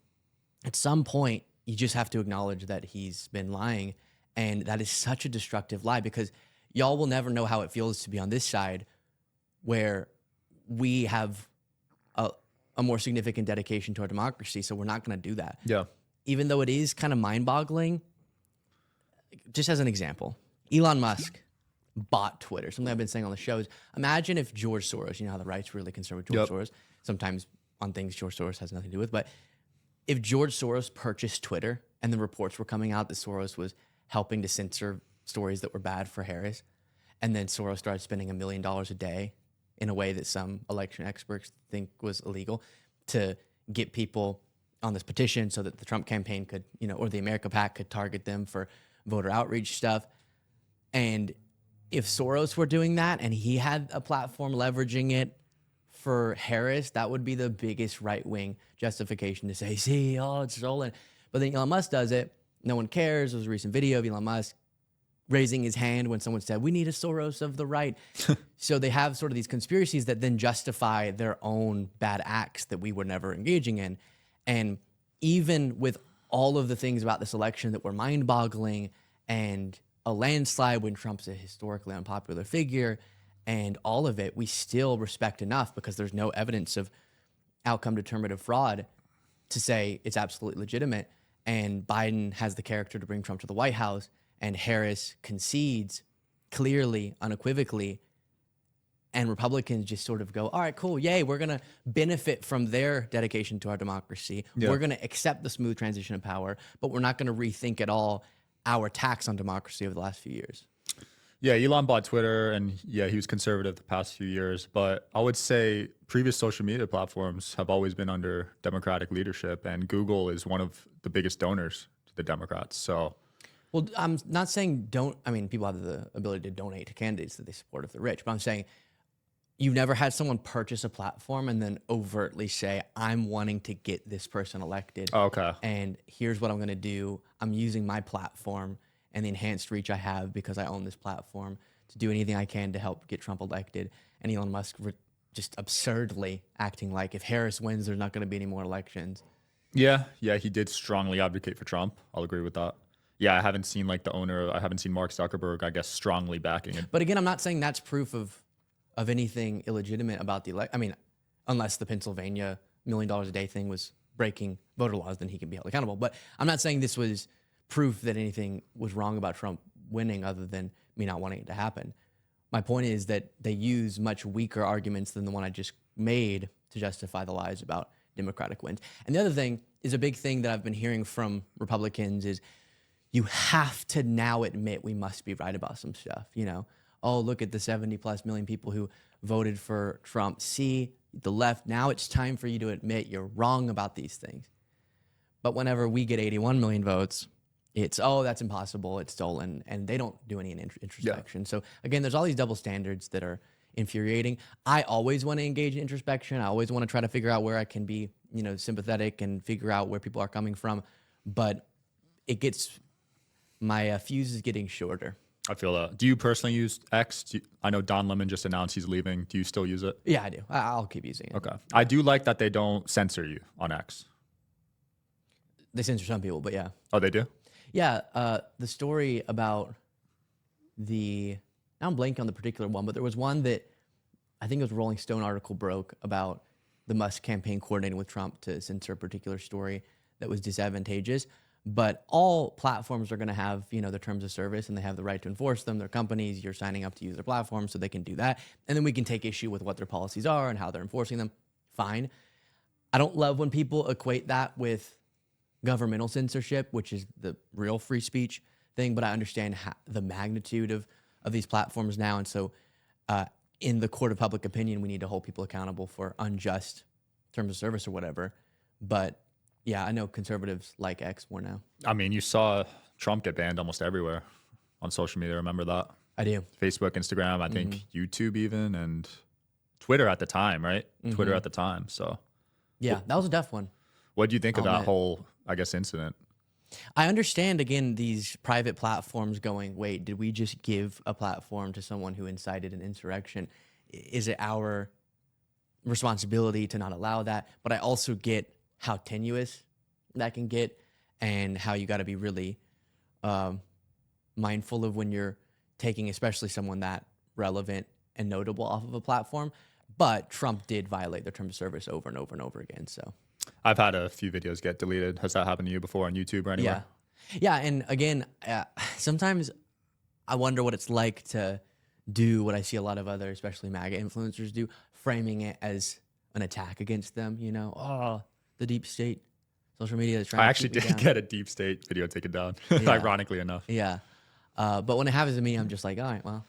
at some point, you just have to acknowledge that he's been lying. And that is such a destructive lie, because y'all will never know how it feels to be on this side where we have a more significant dedication to our democracy. So we're not going to do that. Yeah. Even though it is kind of mind-boggling, just as an example, Elon Musk bought Twitter. Something I've been saying on the show is, imagine if George Soros, you know how the right's really concerned with George Soros, sometimes on things George Soros has nothing to do with, but if George Soros purchased Twitter and the reports were coming out that Soros was helping to censor stories that were bad for Harris, and then Soros started spending $1 million a day in a way that some election experts think was illegal to get people on this petition so that the Trump campaign could, or the America PAC could target them for voter outreach stuff. And if Soros were doing that and he had a platform leveraging it for Harris, that would be the biggest right-wing justification to say, see, it's stolen. But then Elon Musk does it. No one cares. There was a recent video of Elon Musk raising his hand when someone said, we need a Soros of the right. So they have sort of these conspiracies that then justify their own bad acts that we were never engaging in. And even with all of the things about this election that were mind-boggling and a landslide when Trump's a historically unpopular figure and all of it, we still respect enough because there's no evidence of outcome determinative fraud to say it's absolutely legitimate. And Biden has the character to bring Trump to the White House, and Harris concedes clearly, unequivocally, and Republicans just sort of go, all right, cool, yay, we're going to benefit from their dedication to our democracy. Yeah. We're going to accept the smooth transition of power, but we're not going to rethink at all our attacks on democracy over the last few years. Yeah, Elon bought Twitter, and yeah, he was conservative the past few years. But I would say previous social media platforms have always been under Democratic leadership, and Google is one of the biggest donors to the Democrats. So, well, I'm not saying people have the ability to donate to candidates that they support if they're rich, but I'm saying you've never had someone purchase a platform and then overtly say, I'm wanting to get this person elected. Oh, okay. And here's what I'm going to do. I'm using my platform and the enhanced reach I have because I own this platform to do anything I can to help get Trump elected. And Elon Musk just absurdly acting like if Harris wins, there's not going to be any more elections. Yeah, he did strongly advocate for Trump. I'll agree with that. Yeah, I haven't seen I haven't seen Mark Zuckerberg, I guess, strongly backing it. But again, I'm not saying that's proof of anything illegitimate about the election. Unless the Pennsylvania $1 million a day thing was breaking voter laws, then he can be held accountable. But I'm not saying this was proof that anything was wrong about Trump winning other than me not wanting it to happen. My point is that they use much weaker arguments than the one I just made to justify the lies about Democratic wins. And the other thing is a big thing that I've been hearing from Republicans is you have to now admit we must be right about some stuff. Oh, look at the 70+ million people who voted for Trump. See, the left, now it's time for you to admit you're wrong about these things. But whenever we get 81 million votes, it's, that's impossible, it's stolen, and they don't do any introspection. Yeah. So again, there's all these double standards that are infuriating. I always want to engage in introspection. I always want to try to figure out where I can be, sympathetic and figure out where people are coming from. But my fuse is getting shorter. I feel that. Do you personally use X? I know Don Lemon just announced he's leaving. Do you still use it? Yeah, I do. I'll keep using it. Okay. I do like that they don't censor you on X. They censor some people, but yeah. Oh, they do? Yeah. The story about now I'm blanking on the particular one, but there was one that I think it was a Rolling Stone article broke about the Musk campaign coordinating with Trump to censor a particular story that was disadvantageous. But all platforms are going to have, their terms of service, and they have the right to enforce them. They're companies. You're signing up to use their platform, so they can do that. And then we can take issue with what their policies are and how they're enforcing them. Fine. I don't love when people equate that with governmental censorship, which is the real free speech thing. But I understand the magnitude of these platforms now. And so in the court of public opinion, we need to hold people accountable for unjust terms of service or whatever. But yeah, I know conservatives like X more now. You saw Trump get banned almost everywhere on social media. Remember that? I do. Facebook, Instagram, I think YouTube even, and Twitter at the time, right? Mm-hmm. Twitter at the time. So yeah, that was a tough one. What do you think of that whole, incident? I understand, again, these private platforms going, wait, did we just give a platform to someone who incited an insurrection? Is it our responsibility to not allow that? But I also get how tenuous that can get and how you got to be really mindful of when you're taking especially someone that relevant and notable off of a platform. But Trump did violate their terms of service over and over and over again. So I've had a few videos get deleted. Has that happened to you before on YouTube or anywhere? yeah. And again, sometimes I wonder what it's like to do what I see a lot of other, especially MAGA influencers do, framing it as an attack against them. You know, oh, the deep state, social media is trying. I to actually keep me did down. get a deep state video taken down, Yeah. ironically enough. Yeah. But when it happens to me, I'm just like, all right, well,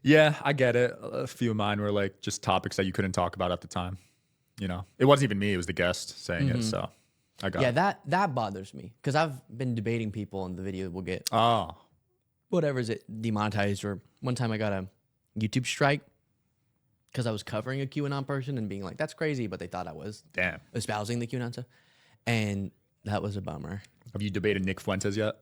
Yeah, I get it. A few of mine were like just topics that you couldn't talk about at the time. You know, it wasn't even me; it was the guest saying it. So I got it. that bothers me because I've been debating people, and the video will get Oh, whatever is it demonetized. Or one time I got a YouTube strike because I was covering a QAnon person and being like, "That's crazy," but they thought I was damn. espousing the QAnon stuff, and that was a bummer. Have you debated Nick Fuentes yet?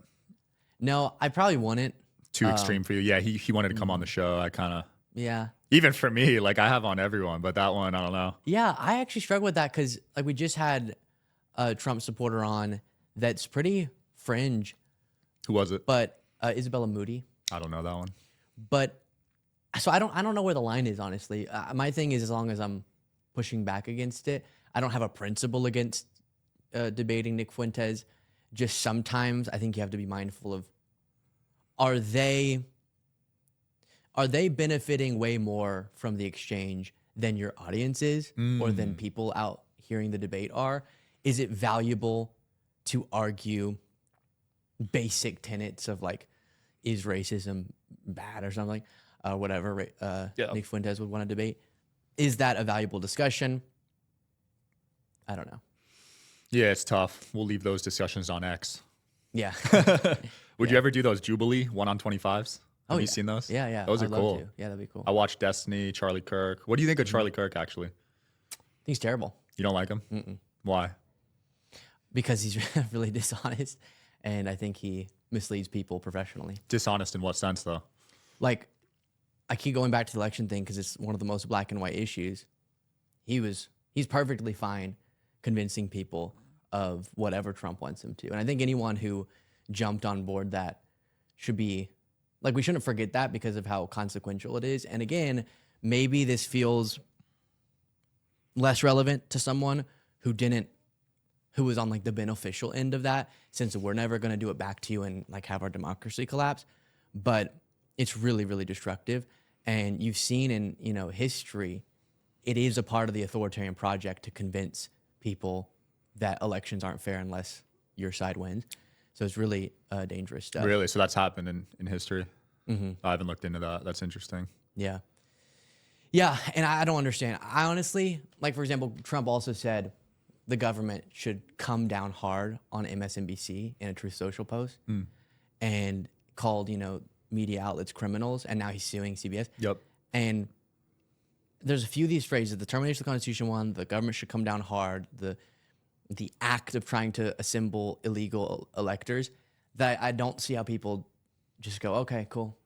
No, I probably wouldn't. Too extreme for you? Yeah, he wanted to come on the show. I kind of, Yeah. even for me, like I have on everyone, but that one, I don't know. Yeah, I actually struggle with that because like we just had a Trump supporter on that's pretty fringe, Who was it? but Isabella Moody. I don't know that one. But so I don't know where the line is, honestly. My thing is, as long as I'm pushing back against it, I don't have a principle against debating Nick Fuentes. Just sometimes I think you have to be mindful of, are they benefiting way more from the exchange than your audience is, or than people out hearing the debate are? Is it valuable to argue basic tenets of like, is racism bad or something, whatever Nick Fuentes would want to debate? Is that a valuable discussion? I don't know. Yeah, it's tough. We'll leave those discussions on X. Yeah. Would you ever do those Jubilee 1-on-25s? Have you seen those? Yeah. Those are I'd love cool. to. Yeah, that'd be cool. I watched Destiny, Charlie Kirk. What do you think of Charlie Kirk, actually? I think he's terrible You don't like him? Why? because he's really dishonest, and I think he misleads people professionally. Dishonest in what sense, though? Like, I keep going back to the election thing because it's one of the most black and white issues. He's perfectly fine convincing people of whatever Trump wants him to. And I think anyone who jumped on board that should be, like, we shouldn't forget that because of how consequential it is. And again, maybe this feels less relevant to someone who was on like the beneficial end of that, since we're never going to do it back to you and like have our democracy collapse. But it's really, really destructive. And you've seen in, history, it is a part of the authoritarian project to convince people that elections aren't fair unless your side wins. So it's really dangerous stuff. Really? So that's happened in history? I haven't looked into that. That's interesting. Yeah. Yeah, and I don't understand. I honestly, like, for example, Trump also said the government should come down hard on MSNBC in a Truth Social post and called, media outlets criminals, and now he's suing CBS. Yep. And there's a few of these phrases: the termination of the Constitution one, the government should come down hard, the act of trying to assemble illegal electors, that I don't see how people just go, okay, cool.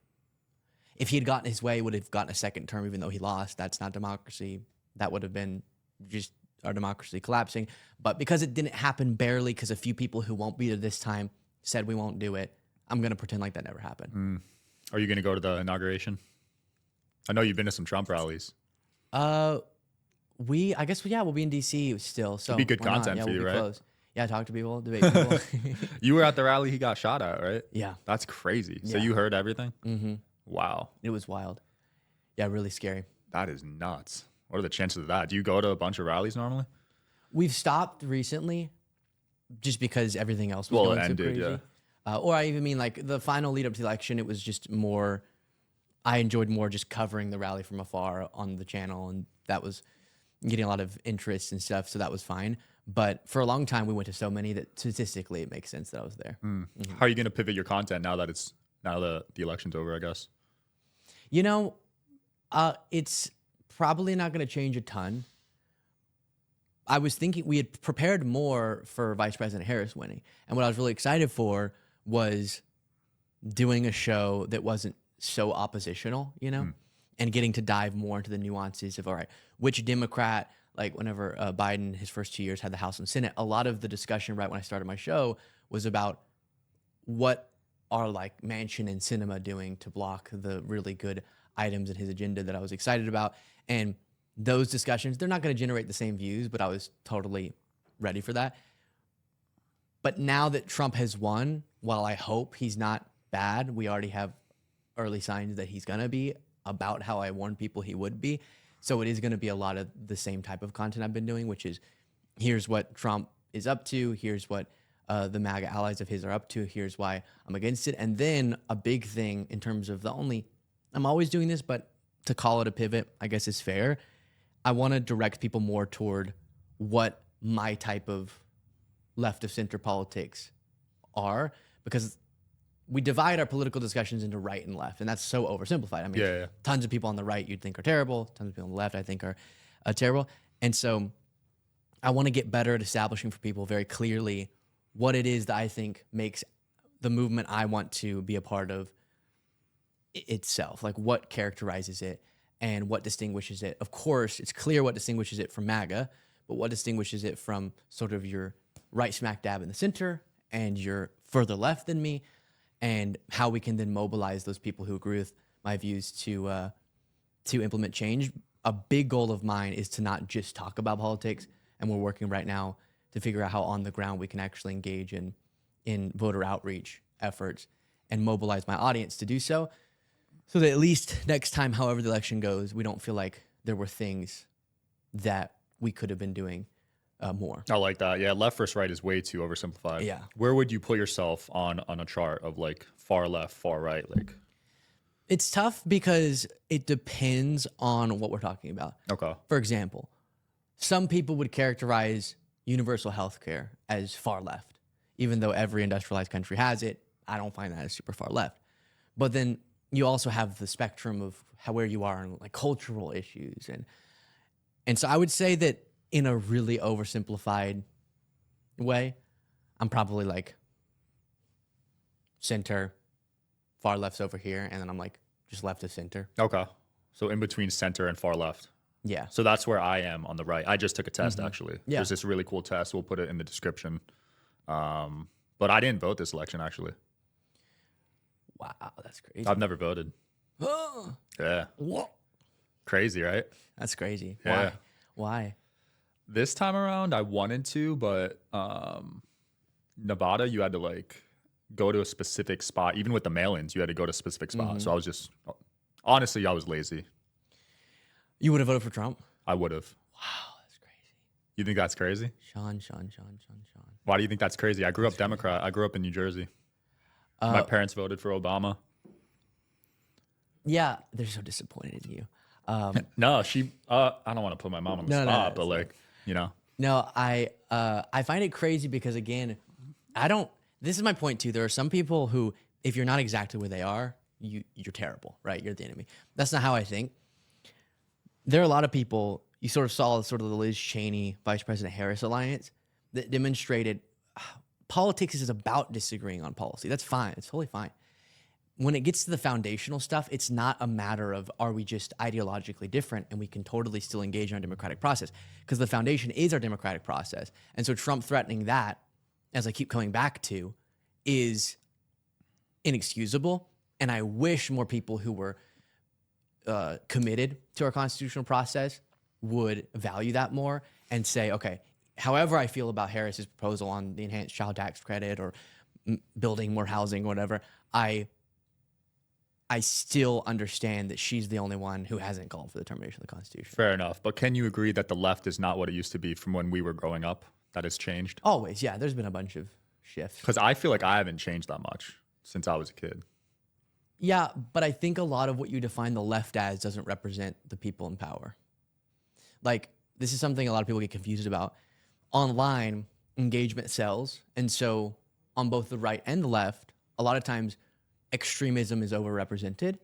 If he had gotten his way, would have gotten a second term, even though he lost. That's not democracy. That would have been just our democracy collapsing. But because it didn't happen barely, because a few people who won't be there this time said we won't do it, I'm going to pretend like that never happened. Are you going to go to the inauguration? I know you've been to some Trump rallies. I guess, we'll be in D.C. still. So It'd be good why not? content for we'll you, be right? close. Yeah, talk to people, debate people. You were at the rally he got shot at, right? Yeah. That's crazy. So Yeah. you heard everything? Mm-hmm. Wow. It was wild. Yeah, really scary. That is nuts. What are the chances of that? Do you go to a bunch of rallies normally? We've stopped recently just because everything else was Well, going it so ended, crazy. yeah. Or I even mean like the final lead up to the election, it was just more, I enjoyed more just covering the rally from afar on the channel, and that was getting a lot of interest and stuff, so that was fine. But for a long time, we went to so many that statistically it makes sense that I was there. How are you going to pivot your content now that the election's over, I guess? It's probably not going to change a ton. I was thinking we had prepared more for Vice President Harris winning. And what I was really excited for was doing a show that wasn't so oppositional, and getting to dive more into the nuances of, all right, which Democrat, like whenever Biden, his first 2 years, had the House and Senate, a lot of the discussion right when I started my show was about what are like Manchin and Sinema doing to block the really good items in his agenda that I was excited about. And those discussions, they're not going to generate the same views, but I was totally ready for that. But now that Trump has won, while I hope he's not bad, we already have early signs that he's going to be about how I warned people he would be. So it is going to be a lot of the same type of content I've been doing, which is here's what Trump is up to. Here's what the MAGA allies of his are up to. Here's why I'm against it. And then a big thing in terms of I'm always doing this, but to call it a pivot, I guess is fair. I want to direct people more toward what my type of left of center politics are, because we divide our political discussions into right and left, and that's so oversimplified. I mean, tons of people on the right you'd think are terrible, tons of people on the left I think are terrible. And so I want to get better at establishing for people very clearly what it is that I think makes the movement I want to be a part of itself, like what characterizes it and what distinguishes it. Of course, it's clear what distinguishes it from MAGA, but what distinguishes it from sort of your right smack dab in the center and your further left than me, and how we can then mobilize those people who agree with my views to implement change. A big goal of mine is to not just talk about politics, and we're working right now to figure out how on the ground we can actually engage in voter outreach efforts and mobilize my audience to do so that at least next time, however the election goes, we don't feel like there were things that we could have been doing more. I like that. Yeah, left versus right is way too oversimplified. Yeah. Where would you put yourself on a chart of like far left, far right? Like, it's tough because it depends on what we're talking about. okay. For example, some people would characterize universal health care as far left, even though every industrialized country has it. I don't find that as super far left. But then you also have the spectrum of where you are in like cultural issues. And so I would say that in a really oversimplified way, I'm probably like center, far left's over here, and then I'm like just left of center. Okay. So in between center and far left. Yeah. So that's where I am on the right. I just took a test, actually. Yeah. There's this really cool test. We'll put it in the description. But I didn't vote this election, actually. Wow, that's crazy. I've never voted. Yeah. What? Crazy, right? That's crazy. Yeah. Why? This time around, I wanted to, but Nevada, you had to like go to a specific spot. Even with the mail-ins, you had to go to a specific spot. So I was just, honestly, I was lazy. You would have voted for Trump? I would have. Wow, that's crazy. You think that's crazy? Sean. Why do you think that's crazy? I grew up Democrat. I grew up in New Jersey. My parents voted for Obama. Yeah, they're so disappointed in you. No, she. I don't want to put my mom on the spot, but like, you know. No, I find it crazy because again, this is my point too. There are some people who, if you're not exactly where they are, you're terrible, right? You're the enemy. That's not how I think. There are a lot of people, you sort of saw sort of the Liz Cheney, Vice President Harris alliance that demonstrated politics is about disagreeing on policy. That's fine. It's totally fine. When it gets to the foundational stuff, it's not a matter of are we just ideologically different and we can totally still engage in our democratic process, because the foundation is our democratic process. And so Trump threatening that, as I keep coming back to, is inexcusable. And I wish more people who were committed to our constitutional process would value that more and say, okay, however I feel about Harris's proposal on the enhanced child tax credit or building more housing or whatever, I still understand that she's the only one who hasn't called for the termination of the Constitution. Fair enough. But can you agree that the left is not what it used to be from when we were growing up? That has changed? Always, yeah. There's been a bunch of shifts. Because I feel like I haven't changed that much since I was a kid. Yeah, but I think a lot of what you define the left as doesn't represent the people in power. Like, this is something a lot of people get confused about. Online, engagement sells. And so on both the right and the left, a lot of times extremism is overrepresented.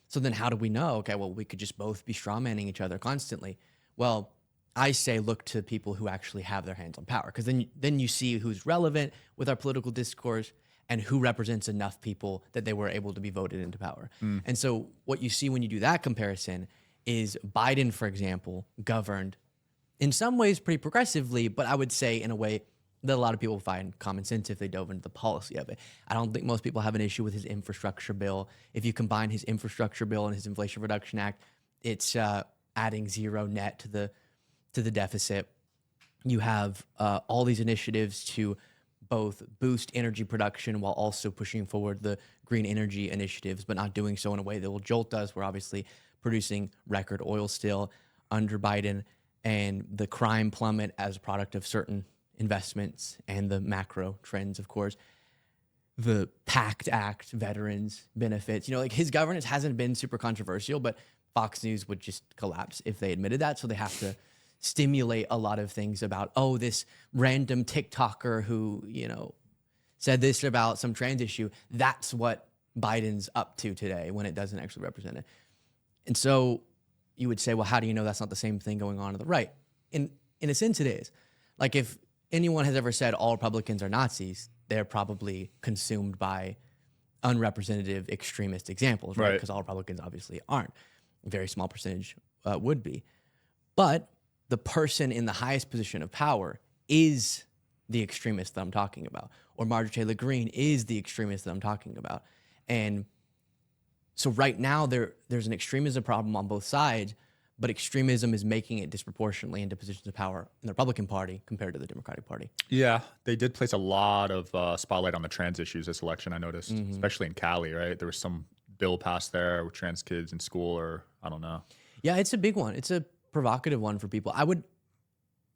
So then how do we know? Okay, well, we could just both be strawmanning each other constantly. Well, I say look to people who actually have their hands on power, because then you see who's relevant with our political discourse and who represents enough people that they were able to be voted into power. And so what you see when you do that comparison is Biden, for example, governed in some ways pretty progressively, but I would say in a way that a lot of people find common sense if they dove into the policy of it. I don't think most people have an issue with his infrastructure bill. If you combine his infrastructure bill and his Inflation Reduction Act, it's adding zero net to the deficit. You have all these initiatives to both boost energy production while also pushing forward the green energy initiatives, but not doing so in a way that will jolt us. We're obviously producing record oil still under Biden, and the crime plummet as a product of certain investments and the macro trends, of course. The PACT Act, veterans benefits, like his governance hasn't been super controversial, but Fox News would just collapse if they admitted that. So they have to stimulate a lot of things about, this random TikToker who, said this about some trans issue. That's what Biden's up to today when it doesn't actually represent it. And so you would say, well, how do you know that's not the same thing going on to the right? In a sense, it is. Like if anyone has ever said all Republicans are Nazis, they're probably consumed by unrepresentative extremist examples, right? Because all Republicans obviously aren't. A very small percentage would be. But the person in the highest position of power is the extremist that I'm talking about. Or Marjorie Taylor Greene is the extremist that I'm talking about. And so right now there's an extremism problem on both sides, but extremism is making it disproportionately into positions of power in the Republican Party compared to the Democratic Party. Yeah, they did place a lot of spotlight on the trans issues this election, I noticed, especially in Cali, right? There was some bill passed there with trans kids in school, or I don't know. Yeah, it's a big one. It's a provocative one for people.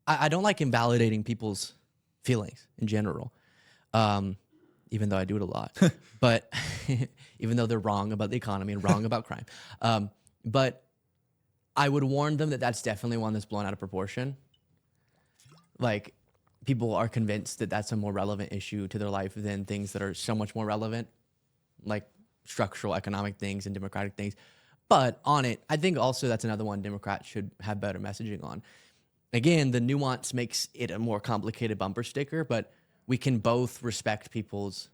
I don't like invalidating people's feelings in general, even though I do it a lot. But even though they're wrong about the economy and wrong about crime. But I would warn them that that's definitely one that's blown out of proportion. Like, people are convinced that that's a more relevant issue to their life than things that are so much more relevant, like structural economic things and democratic things. But on it, I think also that's another one Democrats should have better messaging on. Again, the nuance makes it a more complicated bumper sticker, but we can both respect people's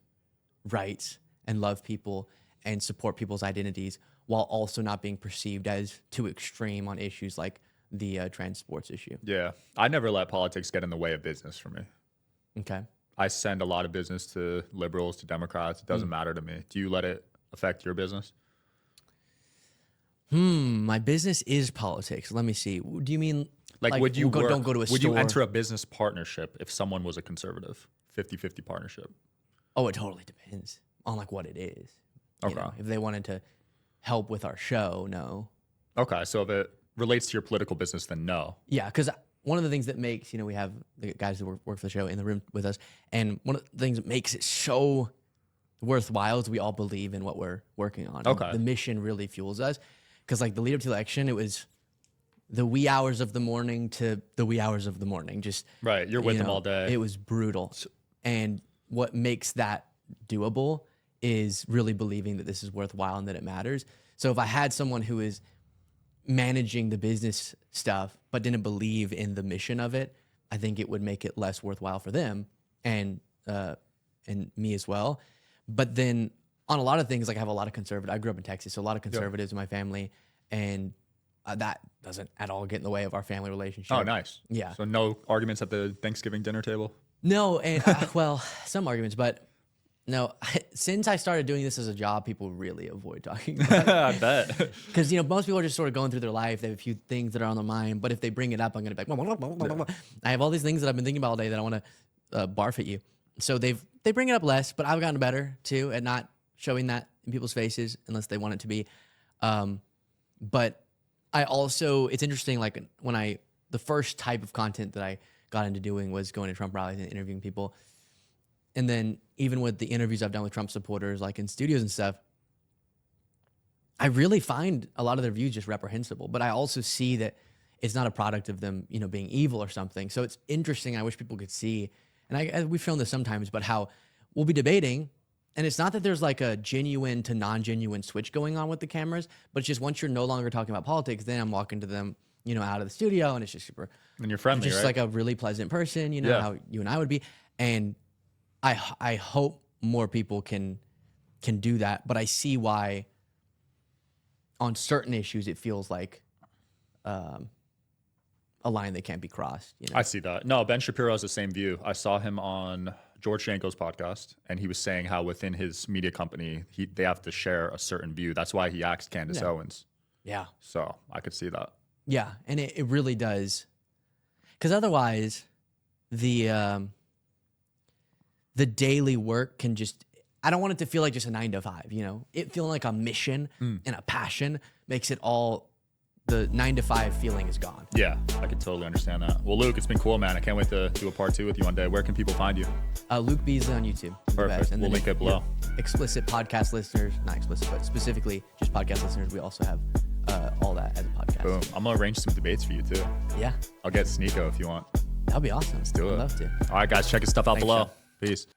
rights and love people and support people's identities while also not being perceived as too extreme on issues like the trans sports issue. Yeah, I never let politics get in the way of business for me. Okay. I send a lot of business to liberals, to Democrats. It doesn't matter to me. Do you let it affect your business? My business is politics. Let me see. Do you mean like would you don't go to a store? Would you enter a business partnership if someone was a conservative? 50-50 partnership? Oh, it totally depends on like what it is. Okay. If they wanted to help with our show, no. Okay, so if it relates to your political business, then no. Yeah, because one of the things that makes, we have the guys that work for the show in the room with us, and one of the things that makes it so worthwhile is we all believe in what we're working on. Okay. The mission really fuels us. Because like the lead up to the election, it was the wee hours of the morning to the wee hours of the morning. Just right, you're with them all day. It was brutal. And what makes that doable is really believing that this is worthwhile and that it matters. So if I had someone who is managing the business stuff but didn't believe in the mission of it, I think it would make it less worthwhile for them and me as well. But then on a lot of things, like I have a lot of conservative. I grew up in Texas, so a lot of conservatives in my family, and that doesn't at all get in the way of our family relationship. Oh, nice. Yeah. So no arguments at the Thanksgiving dinner table? No, and well, some arguments, but no. Since I started doing this as a job, people really avoid talking about it. I bet. Because most people are just sort of going through their life. They have a few things that are on their mind, but if they bring it up, I'm going to be like, blah, blah, blah, blah, blah. I have all these things that I've been thinking about all day that I want to barf at you. So they bring it up less, but I've gotten better too at not showing that in people's faces unless they want it to be. But I also, it's interesting, like when the first type of content that I got into doing was going to Trump rallies and interviewing people. And then even with the interviews I've done with Trump supporters, like in studios and stuff, I really find a lot of their views just reprehensible. But I also see that it's not a product of them, being evil or something. So it's interesting. I wish people could see, and we've shown this sometimes, but how we'll be debating. And it's not that there's like a genuine to non-genuine switch going on with the cameras, but it's just once you're no longer talking about politics, then I'm walking to them, out of the studio, and it's just super. And you're friendly, just right? like a really pleasant person, how you and I would be. And I hope more people can do that, but I see why on certain issues it feels like a line that can't be crossed. I see that. No, Ben Shapiro has the same view. I saw him on George Shanko's podcast, and he was saying how within his media company, they have to share a certain view. That's why he axed Candace Owens. Yeah. So I could see that. Yeah, and it really does. Because otherwise, the daily work can just, I don't want it to feel like just a 9 to 5, you know? It feeling like a mission and a passion makes it all, the 9 to 5 feeling is gone. Yeah, I can totally understand that. Well, Luke, it's been cool, man. I can't wait to do a part 2 with you one day. Where can people find you? Luke Beasley on YouTube. Perfect. And we'll link it below. Explicit podcast listeners, not explicit, but specifically just podcast listeners, we also have all that as a podcast. Boom. I'm going to arrange some debates for you, too. Yeah. I'll get Sneeko if you want. That'd be awesome. Let's do it. I'd love to. All right, guys, check his stuff out Thanks, below. Sean. Peace.